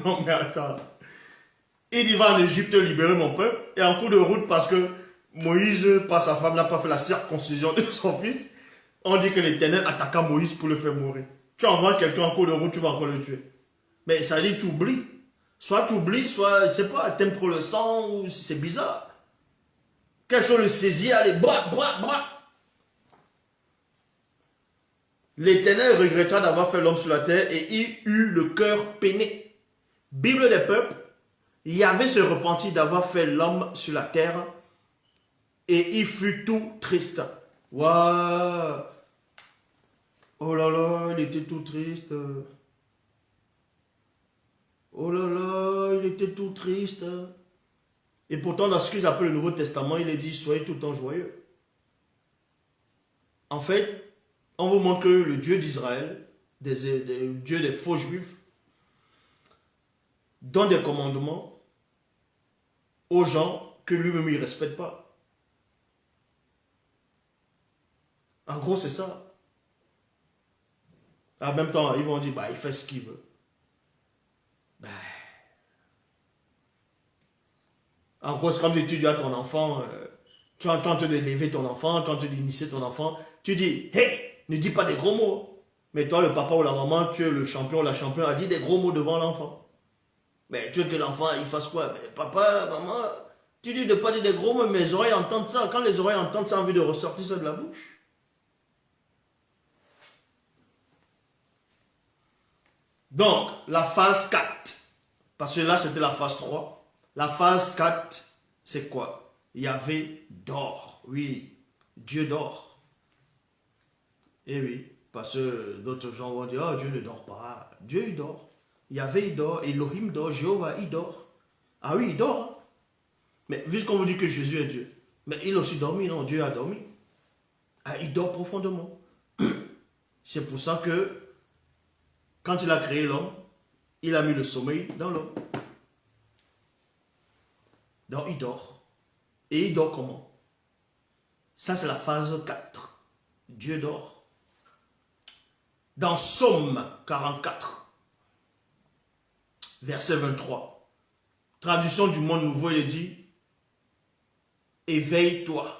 Non mais attends. Il va en Égypte libérer mon peuple, et en coup de route, parce que Moïse, par sa femme, n'a pas fait la circoncision de son fils, on dit que l'Éternel attaqua Moïse pour le faire mourir. Tu envoies quelqu'un en coup de route, tu vas encore le tuer. Mais ça dit que tu oublies. Soit tu oublies, soit, je sais pas, t'aimes trop le sang, ou c'est bizarre. Quelque chose le saisit, allez, L'Éternel regretta d'avoir fait l'homme sur la terre, et il eut le cœur peiné. Bible des peuples, Yahvé se repentit d'avoir fait l'homme sur la terre et il fut tout triste. Waouh! Oh là là, il était tout triste. Oh là là, il était tout triste. Et pourtant, dans ce qu'ils appellent le Nouveau Testament, il est dit, soyez tout le temps joyeux. En fait, on vous montre que le Dieu d'Israël, le Dieu des faux juifs, donne des commandements aux gens que lui-même il ne respecte pas. En gros, c'est ça. En même temps, ils vont dire, il fait ce qu'il veut. En gros, c'est comme si tu dis à ton enfant, tu entends te lever ton enfant, tu entends d'initier ton enfant, tu dis, hey, ne dis pas des gros mots. Mais toi, le papa ou la maman, tu es le champion ou la championne, a dit des gros mots devant l'enfant. Mais tu veux que l'enfant, il fasse quoi? Mais papa, maman, tu dis de ne pas dire des gros mots, mais mes oreilles entendent ça. Quand les oreilles entendent ça, envie de ressortir ça de la bouche. Donc, la phase 4, parce que là, c'était la phase 3. La phase 4, c'est quoi? Yahvé dort. Oui, Dieu dort. Et oui, parce que d'autres gens vont dire, oh, Dieu ne dort pas. Dieu, il dort. Yahvé, il dort. Elohim dort. Jéhovah, il dort. Ah oui, il dort. Mais puisqu'on vous dit que Jésus est Dieu, mais il a aussi dormi, non? Dieu a dormi. Ah, il dort profondément. C'est pour ça que quand il a créé l'homme, il a mis le sommeil dans l'homme. Donc il dort. Et il dort comment? Ça c'est la phase 4. Dieu dort. Dans Psaume 44, verset 23, traduction du Monde Nouveau, il dit: éveille-toi.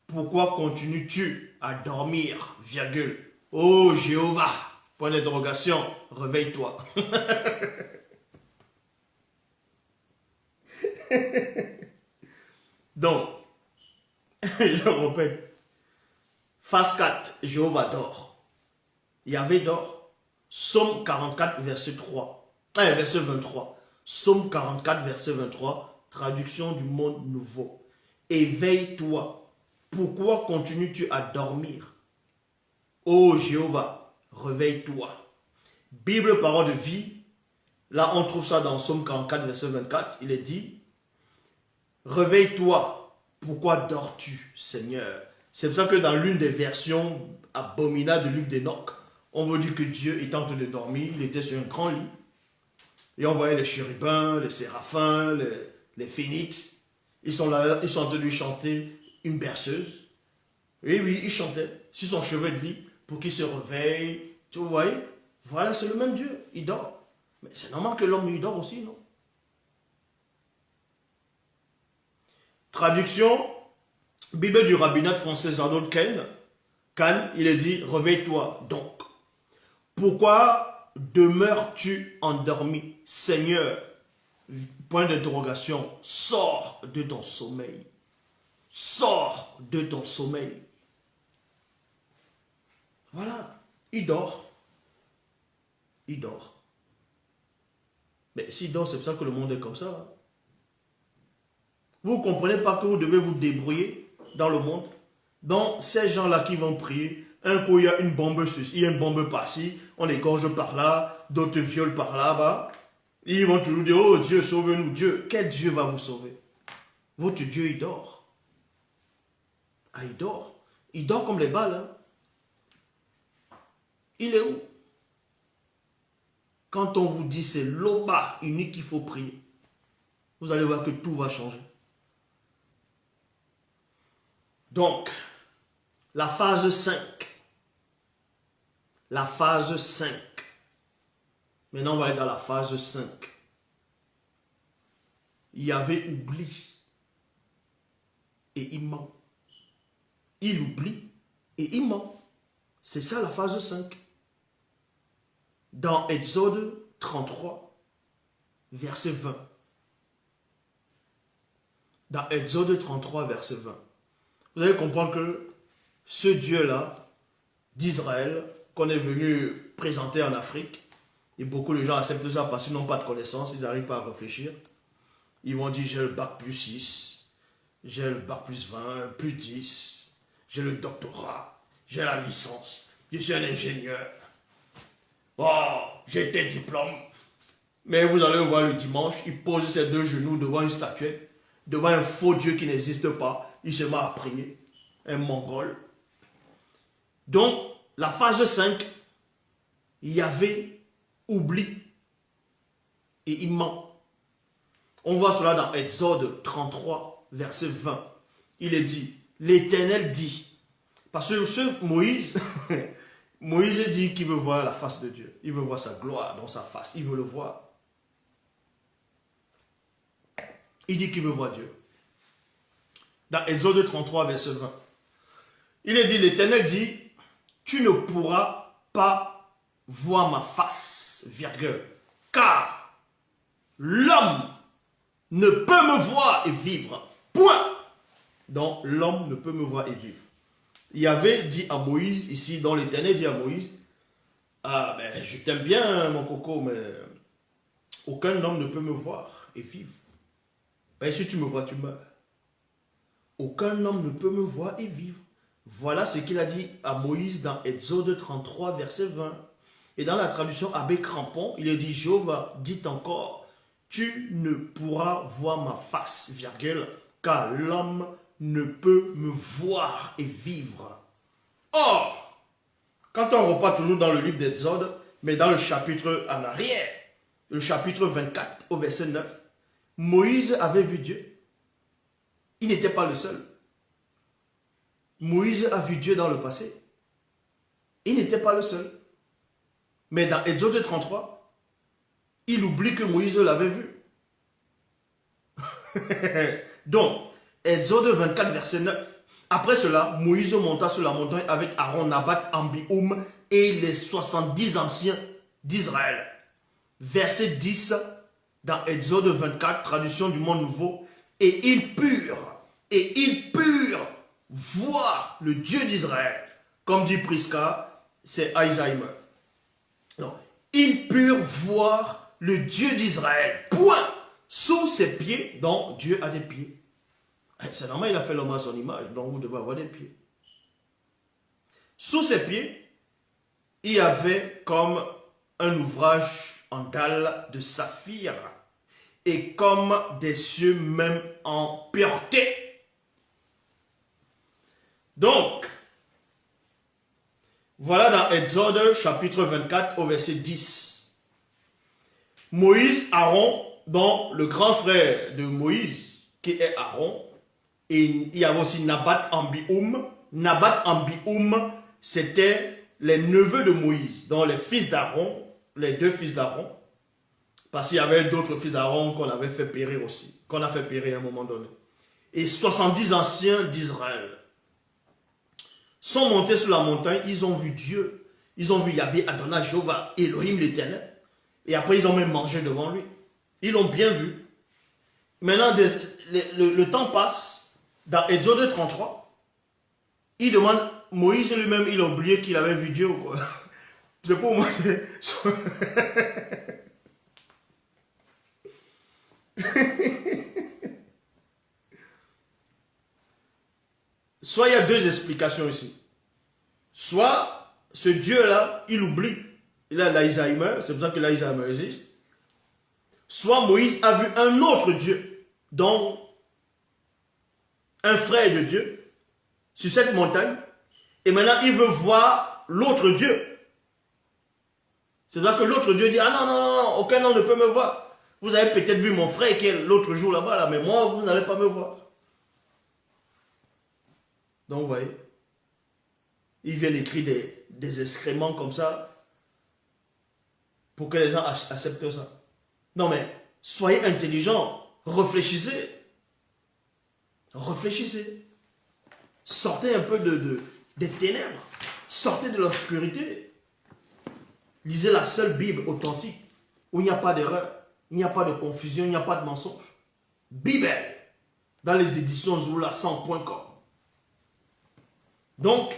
Pourquoi continues-tu à dormir, virgule? Oh Jéhovah, point d'interrogation, réveille-toi. Donc, je répète, phase 4, Jéhovah dort. Yahvé dort. Psaume 44, verset 3. Verset 23. Psaume 44, verset 23, traduction du Monde Nouveau. Éveille-toi. Pourquoi continues-tu à dormir? Ô Jéhovah, réveille-toi. Bible, parole de vie. Là, on trouve ça dans Psaume 44, verset 24. Il est dit: réveille-toi. Pourquoi dors-tu, Seigneur? C'est pour ça que dans l'une des versions abominables du livre d'Enoch, on veut dire que Dieu est en train de dormir. Il était sur un grand lit. Et on voyait les chérubins, les séraphins, les phénix. Ils sont là, ils sont en train de lui chanter une berceuse. Et oui, il chantait sur son chevet de lit pour qu'il se réveille. Tu vois, voilà, c'est le même Dieu. Il dort. Mais c'est normal que l'homme, il dort aussi, non? Traduction, Bible du rabbinat français Arnold Kahn, il est dit: réveille-toi donc. Pourquoi demeures-tu endormi, Seigneur? Point d'interrogation. Sors de ton sommeil. Sors de ton sommeil. Voilà. Il dort. Il dort. Mais s'il dort, c'est pour ça que le monde est comme ça. Vous ne comprenez pas que vous devez vous débrouiller dans le monde? Donc, ces gens-là qui vont prier, un coup, il y a une bombe ceci, il y a une bombe par-ci, on égorge par là, d'autres violent par là-bas. Ils vont toujours dire: oh Dieu, sauve-nous. Dieu, quel Dieu va vous sauver? Votre Dieu, il dort. Ah, il dort. Il dort comme les balles. Hein? Il est où? Quand on vous dit c'est l'Oba unique qu'il faut prier, vous allez voir que tout va changer. Donc, la phase 5. La phase 5. Maintenant, on va aller dans la phase 5. Yahvé oublie et il ment. Il oublie et il ment. C'est ça la phase 5. Dans Exode 33, verset 20. Dans Exode 33, verset 20. Vous allez comprendre que ce Dieu-là, d'Israël, qu'on est venu présenter en Afrique, et beaucoup de gens acceptent ça parce qu'ils n'ont pas de connaissances, ils n'arrivent pas à réfléchir. Ils vont dire: j'ai le bac plus 6, j'ai le bac plus 20, plus 10, j'ai le doctorat, j'ai la licence, je suis un ingénieur. Oh, j'ai tes diplômes. Mais vous allez voir le dimanche, il pose ses deux genoux devant une statuette, devant un faux Dieu qui n'existe pas. Il se met à prier. Un mongol. Donc, la phase 5, Yahvé oublie et il ment. On voit cela dans Exode 33, verset 20. Il est dit: l'Éternel dit. Parce que ce Moïse, Moïse dit qu'il veut voir la face de Dieu. Il veut voir sa gloire dans sa face. Il veut le voir. Il dit qu'il veut voir Dieu. Dans Exode 33, verset 20. Il est dit, l'Éternel dit: tu ne pourras pas voir ma face, virgule, car l'homme ne peut me voir et vivre. Point. Donc, l'homme ne peut me voir et vivre. Il avait dit à Moïse, ici, dans l'Éternel dit à Moïse: ah, ben, je t'aime bien, mon coco, mais aucun homme ne peut me voir et vivre. Ben, si tu me vois, tu meurs. Aucun homme ne peut me voir et vivre. Voilà ce qu'il a dit à Moïse dans Exode 33, verset 20. Et dans la traduction Abbé Crampon, il est dit: Jéhovah dit encore: tu ne pourras voir ma face, virgule, car l'homme ne peut me voir et vivre. Or, quand on repart toujours dans le livre d'Exode, mais dans le chapitre en arrière, le chapitre 24 au verset 9, Moïse avait vu Dieu. Il n'était pas le seul. Moïse a vu Dieu dans le passé. Il n'était pas le seul. Mais dans Exode 33, il oublie que Moïse l'avait vu. Donc, Exode 24, verset 9. Après cela, Moïse monta sur la montagne avec Aaron, Nabat, Ambioum et les 70 anciens d'Israël. Verset 10 dans Exode 24, traduction du Monde Nouveau. Et ils purent voir le Dieu d'Israël. Comme dit Prisca, c'est Alzheimer. Non, ils purent voir le Dieu d'Israël. Point. Sous ses pieds, donc Dieu a des pieds. C'est normal, il a fait l'homme à son image, donc vous devez avoir des pieds. Sous ses pieds, il y avait comme un ouvrage en dalle de saphir et comme des cieux même en pureté. Donc, voilà dans Exode chapitre 24 au verset 10. Moïse, Aaron, dont le grand frère de Moïse, qui est Aaron, et il y avait aussi Nabat, Ambioum. Nabat, Ambioum, c'était les neveux de Moïse, donc les fils d'Aaron, les deux fils d'Aaron, parce qu'il y avait d'autres fils d'Aaron qu'on avait fait périr aussi, qu'on a fait périr à un moment donné. Et 70 anciens d'Israël sont montés sur la montagne, ils ont vu Dieu, ils ont vu Yahvé, Adonai, Jéhovah, Elohim l'Éternel, et après ils ont même mangé devant lui. Ils l'ont bien vu. Maintenant, le temps passe. Dans Exode 33, il demande, Moïse lui-même, il a oublié qu'il avait vu Dieu. C'est pour moi. Soit il y a deux explications ici. Soit ce Dieu-là, il oublie. Il a l'Alzheimer, c'est pour ça que l'Alzheimer existe. Soit Moïse a vu un autre Dieu, donc un frère de Dieu, sur cette montagne, et maintenant il veut voir l'autre Dieu. C'est là que l'autre Dieu dit, ah non, non, non, non, aucun homme ne peut me voir. Vous avez peut-être vu mon frère qui est l'autre jour là-bas, là, mais moi, vous n'allez pas me voir. Donc, vous voyez, il vient écrire des excréments comme ça, pour que les gens acceptent ça. Non, mais soyez intelligents, réfléchissez. Réfléchissez. Sortez un peu des ténèbres. Sortez de l'obscurité. Lisez la seule Bible authentique où il n'y a pas d'erreur, il n'y a pas de confusion, il n'y a pas de mensonge. Bible dans les éditions zoula100.com. Donc,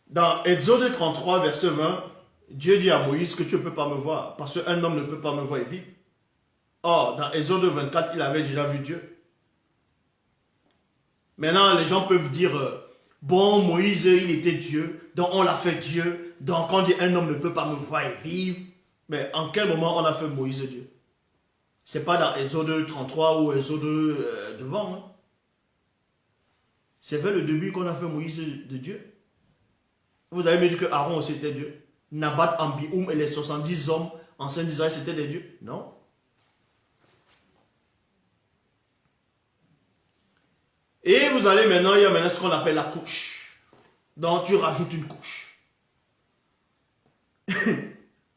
dans Exode 33, verset 20, Dieu dit à Moïse que tu ne peux pas me voir parce qu'un homme ne peut pas me voir et vivre. Or, dans Exode 24, il avait déjà vu Dieu. Maintenant, les gens peuvent dire, bon, Moïse, il était Dieu, donc on l'a fait Dieu, donc on dit un homme ne peut pas me voir et vivre. Mais en quel moment on a fait Moïse Dieu? Ce n'est pas dans Exode 33 ou Exode devant. Hein? C'est vers le début qu'on a fait Moïse de Dieu. Vous avez me dit que Aaron aussi était Dieu. Nabat, Ambioum et les 70 hommes anciens d'Israël, c'était des dieux? Non. Et vous allez maintenant, il y a maintenant ce qu'on appelle la couche. Donc tu rajoutes une couche.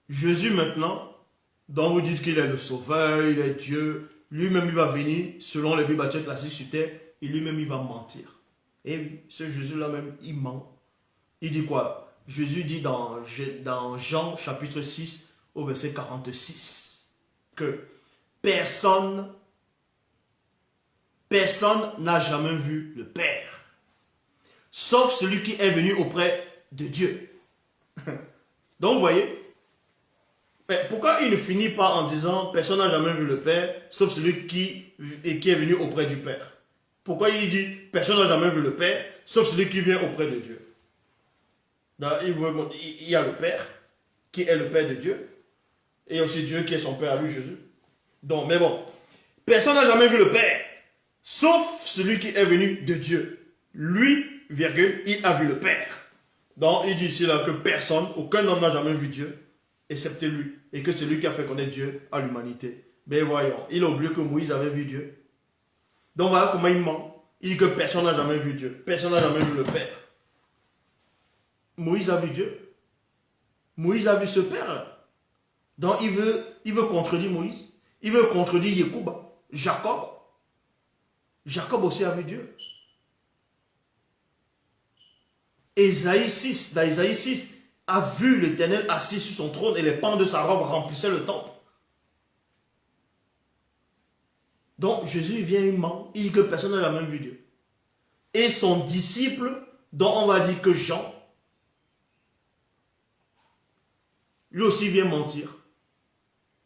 Jésus maintenant, dont vous dites qu'il est le sauveur, il est Dieu, lui-même il va venir, selon les Bibles classiques sur terre, et lui-même il va mentir. Et ce Jésus-là même, il ment. Il dit quoi? Jésus dit dans Jean chapitre 6 au verset 46 que personne n'a jamais vu le Père, sauf celui qui est venu auprès de Dieu. Donc vous voyez, mais pourquoi il ne finit pas en disant personne n'a jamais vu le Père, sauf celui qui est venu auprès du Père? Pourquoi il dit personne n'a jamais vu le Père, sauf celui qui vient auprès de Dieu? Donc, il y a le Père, qui est le Père de Dieu. Et aussi Dieu qui est son Père à lui, Jésus. Donc, mais bon, personne n'a jamais vu le Père, sauf celui qui est venu de Dieu. Lui, virgule, il a vu le Père. Donc, il dit ici là que personne, aucun homme n'a jamais vu Dieu, excepté lui. Et que c'est lui qui a fait connaître Dieu à l'humanité. Mais voyons, il a oublié que Moïse avait vu Dieu. Donc voilà comment il ment. Il dit que personne n'a jamais vu Dieu. Personne n'a jamais vu le Père. Moïse a vu Dieu. Moïse a vu ce Père-là. Donc il veut contredire Moïse. Il veut contredire Yekouba, Jacob. Jacob aussi a vu Dieu. Ésaïe 6, dans Ésaïe 6, a vu l'Éternel assis sur son trône et les pans de sa robe remplissaient le temple. Donc Jésus vient, il ment, il dit que personne n'a jamais vu Dieu. Et son disciple, dont on va dire que Jean, lui aussi vient mentir.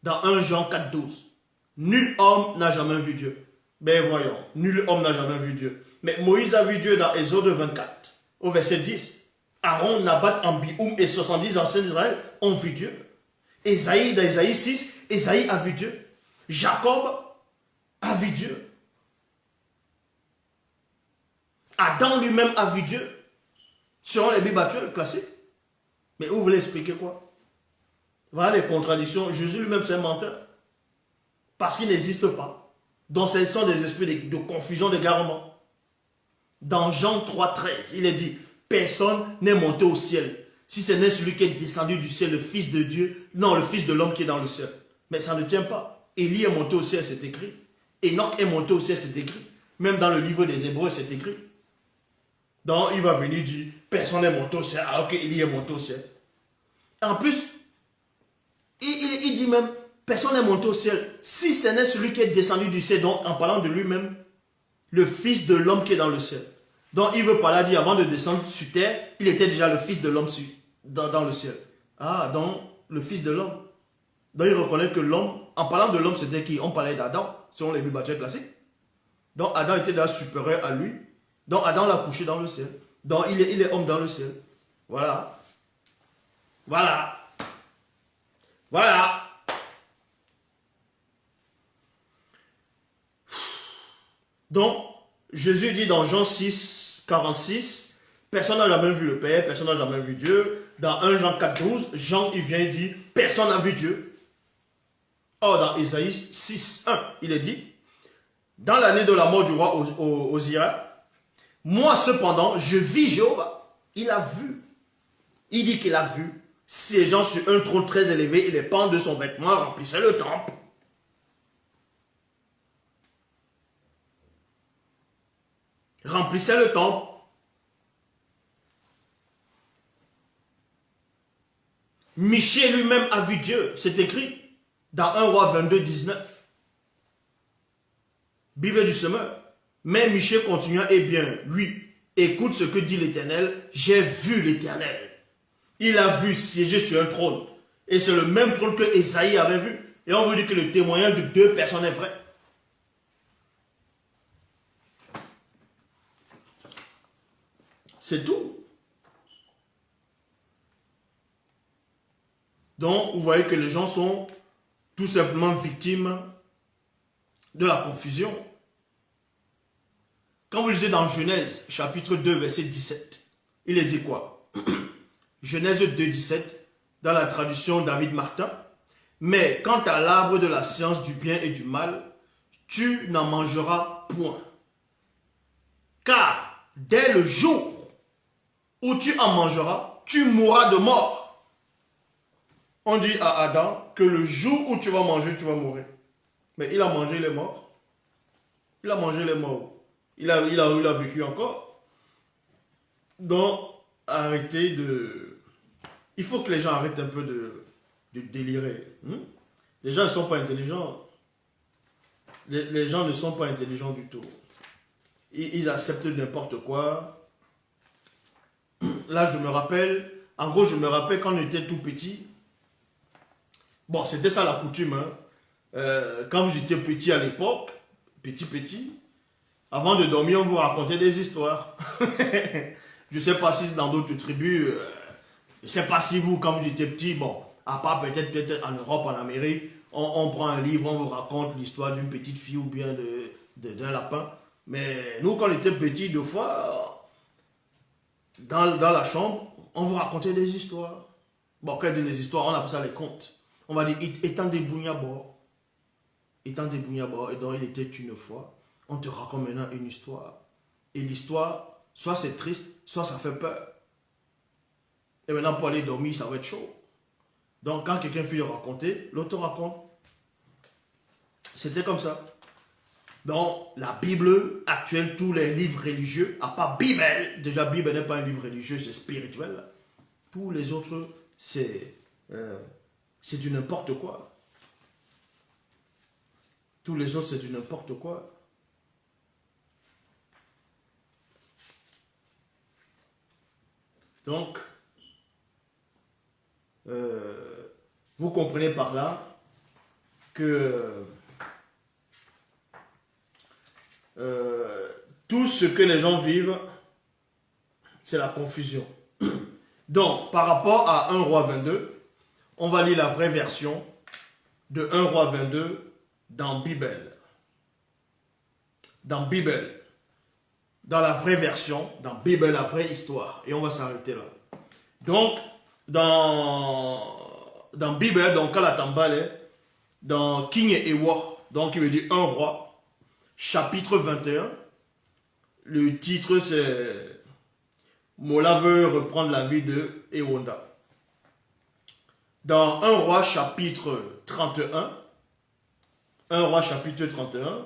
Dans 1 Jean 4,12. Nul homme n'a jamais vu Dieu. Ben voyons, nul homme n'a jamais vu Dieu. Mais Moïse a vu Dieu dans Exode 24, au verset 10. Aaron, Nabat, Ambioum et 70 anciens d'Israël ont vu Dieu. Ésaïe, dans Ésaïe 6, Ésaïe a vu Dieu. Jacob a vu Dieu. Adam lui-même a vu Dieu. Selon les Bibles actuelles, classiques. Mais vous voulez expliquer quoi? Voilà les contradictions. Jésus lui-même c'est un menteur. Parce qu'il n'existe pas. Donc ce sont des esprits de confusion, d'égarement. Dans Jean 3,13, il est dit, personne n'est monté au ciel. Si ce n'est celui qui est descendu du ciel, le Fils de Dieu, non, le Fils de l'homme qui est dans le ciel. Mais ça ne tient pas. Élie est monté au ciel, c'est écrit. Enoch est monté au ciel, c'est écrit. Même dans le livre des Hébreux, c'est écrit. Donc il va venir dire, personne n'est monté au ciel, alors qu'Élie est monté au ciel. En plus, il dit même, personne n'est monté au ciel. Si ce n'est celui qui est descendu du ciel, donc en parlant de lui-même, le Fils de l'homme qui est dans le ciel. Donc il veut parler, dire, avant de descendre sur terre, il était déjà le Fils de l'homme dans le ciel. Ah, donc le Fils de l'homme. Donc il reconnaît que l'homme, en parlant de l'homme, c'était qui? On parlait d'Adam, selon les Bibles classiques. Donc Adam était déjà supérieur à lui. Donc Adam l'a couché dans le ciel. Donc il est homme dans le ciel. Voilà. Voilà. Voilà. Donc, Jésus dit dans Jean 6, 46, personne n'a jamais vu le Père, personne n'a jamais vu Dieu. Dans 1 Jean 4, 12, Jean il vient et dit, personne n'a vu Dieu. Or, dans Ésaïe 6, 1, il est dit, dans l'année de la mort du roi Osira, moi cependant, je vis Jéhovah. Il a vu. Il dit qu'il a vu, siégeant sur un trône très élevé, et les pans de son vêtement remplissaient le temple. Remplissait le temple. Michée lui-même a vu Dieu, c'est écrit dans 1 Roi 22, 19. Bible du semeur. Mais Michée continua, eh bien, lui, écoute ce que dit l'Éternel, j'ai vu l'Éternel. Il a vu siéger sur un trône. Et c'est le même trône que Ésaïe avait vu. Et on veut dire que le témoignage de deux personnes est vrai. C'est tout. Donc, vous voyez que les gens sont tout simplement victimes de la confusion. Quand vous lisez dans Genèse, chapitre 2, verset 17, il est dit quoi? Genèse 2, 17, dans la traduction David Martin. Mais quant à l'arbre de la science du bien et du mal, tu n'en mangeras point. Car dès le jour où tu en mangeras, tu mourras de mort. On dit à Adam que le jour où tu vas manger, tu vas mourir. Mais il a mangé, il est mort. Il a mangé, il est mort. Il a vécu encore. Donc, arrêtez de... Il faut que les gens arrêtent un peu de délirer. Les gens ne sont pas intelligents. Les gens ne sont pas intelligents du tout. Ils acceptent n'importe quoi. Là, je me rappelle, en gros, je me rappelle quand on était tout petit. Bon, c'était ça la coutume. Quand vous étiez petit à l'époque, petit, avant de dormir, on vous racontait des histoires. Je ne sais pas si dans d'autres tribus, je ne sais pas si vous, quand vous étiez petit, bon, à part peut-être en Europe, en Amérique, on prend un livre, on vous raconte l'histoire d'une petite fille ou bien d'un lapin. Mais nous, quand on était petits, deux fois, dans la chambre, on vous racontait des histoires. Bon, quand on dit des histoires, on appelle ça les contes. On va dire, étant des bougnabors. Étant des bougnabors, et donc il était une fois, on te raconte maintenant une histoire. Et l'histoire, soit c'est triste, soit ça fait peur. Et maintenant, pour aller dormir, ça va être chaud. Donc, quand quelqu'un finit de raconter, l'autre raconte. C'était comme ça. Donc, la Bible actuelle, tous les livres religieux, à part Bible, déjà Bible n'est pas un livre religieux, c'est spirituel. Tous les autres, c'est du n'importe quoi. Tous les autres, c'est du n'importe quoi. Donc, vous comprenez par là que tout ce que les gens vivent, c'est la confusion. Donc, par rapport à 1 Roi 22, on va lire la vraie version de 1 Roi 22 dans Bible. Dans Bible. Dans la vraie version, dans Bible, la vraie histoire. Et on va s'arrêter là. Donc, dans Bible, donc Kalatambale, dans King et Ewa, donc il veut dire 1 Roi, chapitre 21, le titre c'est Mola veut reprendre la vie de Ewonda. Dans 1 Roi chapitre 31, 1 Roi chapitre 31,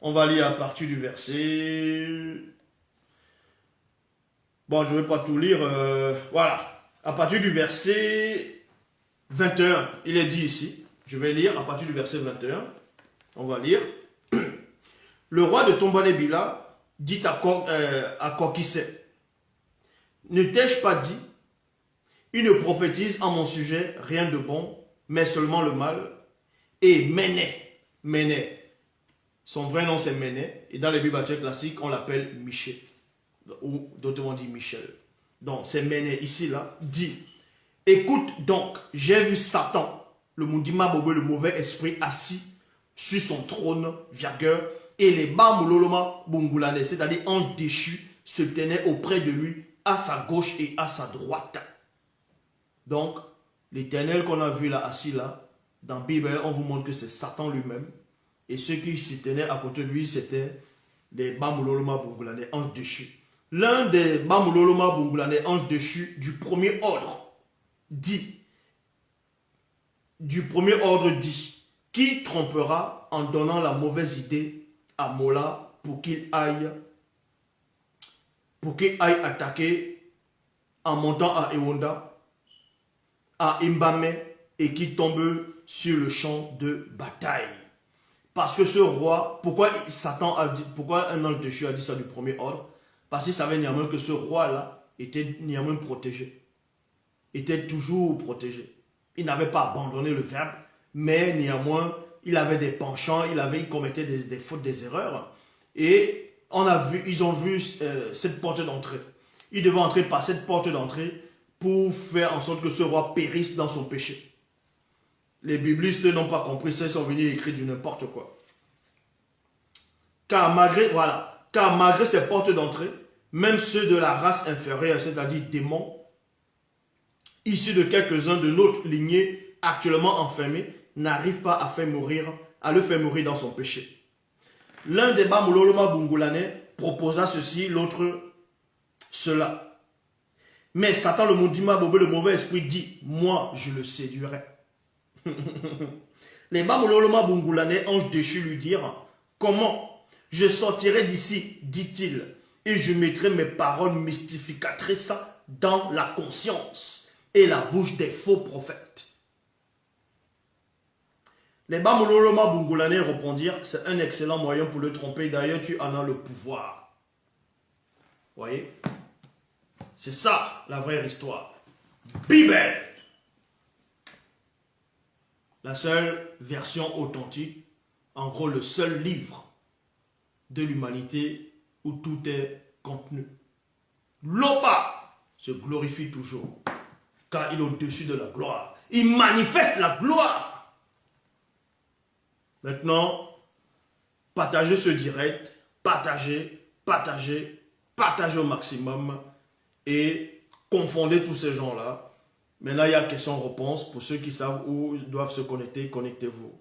on va lire à partir du verset... Bon, je ne vais pas tout lire. Voilà. À partir du verset 21, il est dit ici. Je vais lire à partir du verset 21. On va lire. Le roi de Tombalébila dit à Kokissé, ne t'ai-je pas dit, il ne prophétise en mon sujet rien de bon, mais seulement le mal. Et Méné, son vrai nom c'est Méné, et dans les Bibles classiques, on l'appelle Michel, ou d'autres on dit Michel. Donc c'est Méné ici, là, dit, écoute donc, j'ai vu Satan, le Mundima Bobo, le mauvais esprit, assis sur son trône, virgueur, et les Bamuloloma Bungulane, c'est-à-dire anges déchus, se tenaient auprès de lui, à sa gauche et à sa droite. Donc, l'Éternel qu'on a vu là, assis là, dans la Bible, on vous montre que c'est Satan lui-même. Et ceux qui se tenaient à côté de lui, c'était les Bamuloloma Bungulane, anges déchus. L'un des Bamuloloma Bungulane, anges déchus, du premier ordre, dit, qui trompera en donnant la mauvaise idée à Mola pour qu'il aille attaquer en montant à Ewonda, à Mbame, et qui tombe sur le champ de bataille. Parce que ce roi, pourquoi un ange déchu a dit ça du premier ordre? Parce qu'il savait néanmoins que ce roi-là était néanmoins protégé. Était toujours protégé. Il n'avait pas abandonné le verbe, mais néanmoins, il avait des penchants, il commettait des fautes, des erreurs. Et ils ont vu cette porte d'entrée. Il devait entrer par cette porte d'entrée pour faire en sorte que ce roi périsse dans son péché. Les biblistes n'ont pas compris ça, ils sont venus écrire du n'importe quoi. Car malgré ces portes d'entrée, même ceux de la race inférieure, c'est-à-dire démons, issus de quelques-uns de notre lignée actuellement enfermés, n'arrivent pas à le faire mourir dans son péché. L'un des Bamuloloma Bungulane proposa ceci, l'autre cela. Mais Satan, le Mundima Bobo, le mauvais esprit, dit, moi je le séduirai. Les Bamuloloma Bungulane, anges déchus, lui dirent, comment je sortirai d'ici, dit-il, et je mettrai mes paroles mystificatrices dans la conscience et la bouche des faux prophètes. Les Bamuloloma Bungulane répondirent, c'est un excellent moyen pour le tromper, d'ailleurs tu en as le pouvoir. Vous voyez? C'est ça la vraie histoire. Bible. La seule version authentique, en gros le seul livre de l'humanité où tout est contenu. L'Oba se glorifie toujours, car il est au-dessus de la gloire. Il manifeste la gloire. Maintenant, partagez ce direct, partagez au maximum et confondez tous ces gens-là. Maintenant, il y a question-réponse. Pour ceux qui savent où doivent se connecter, connectez-vous.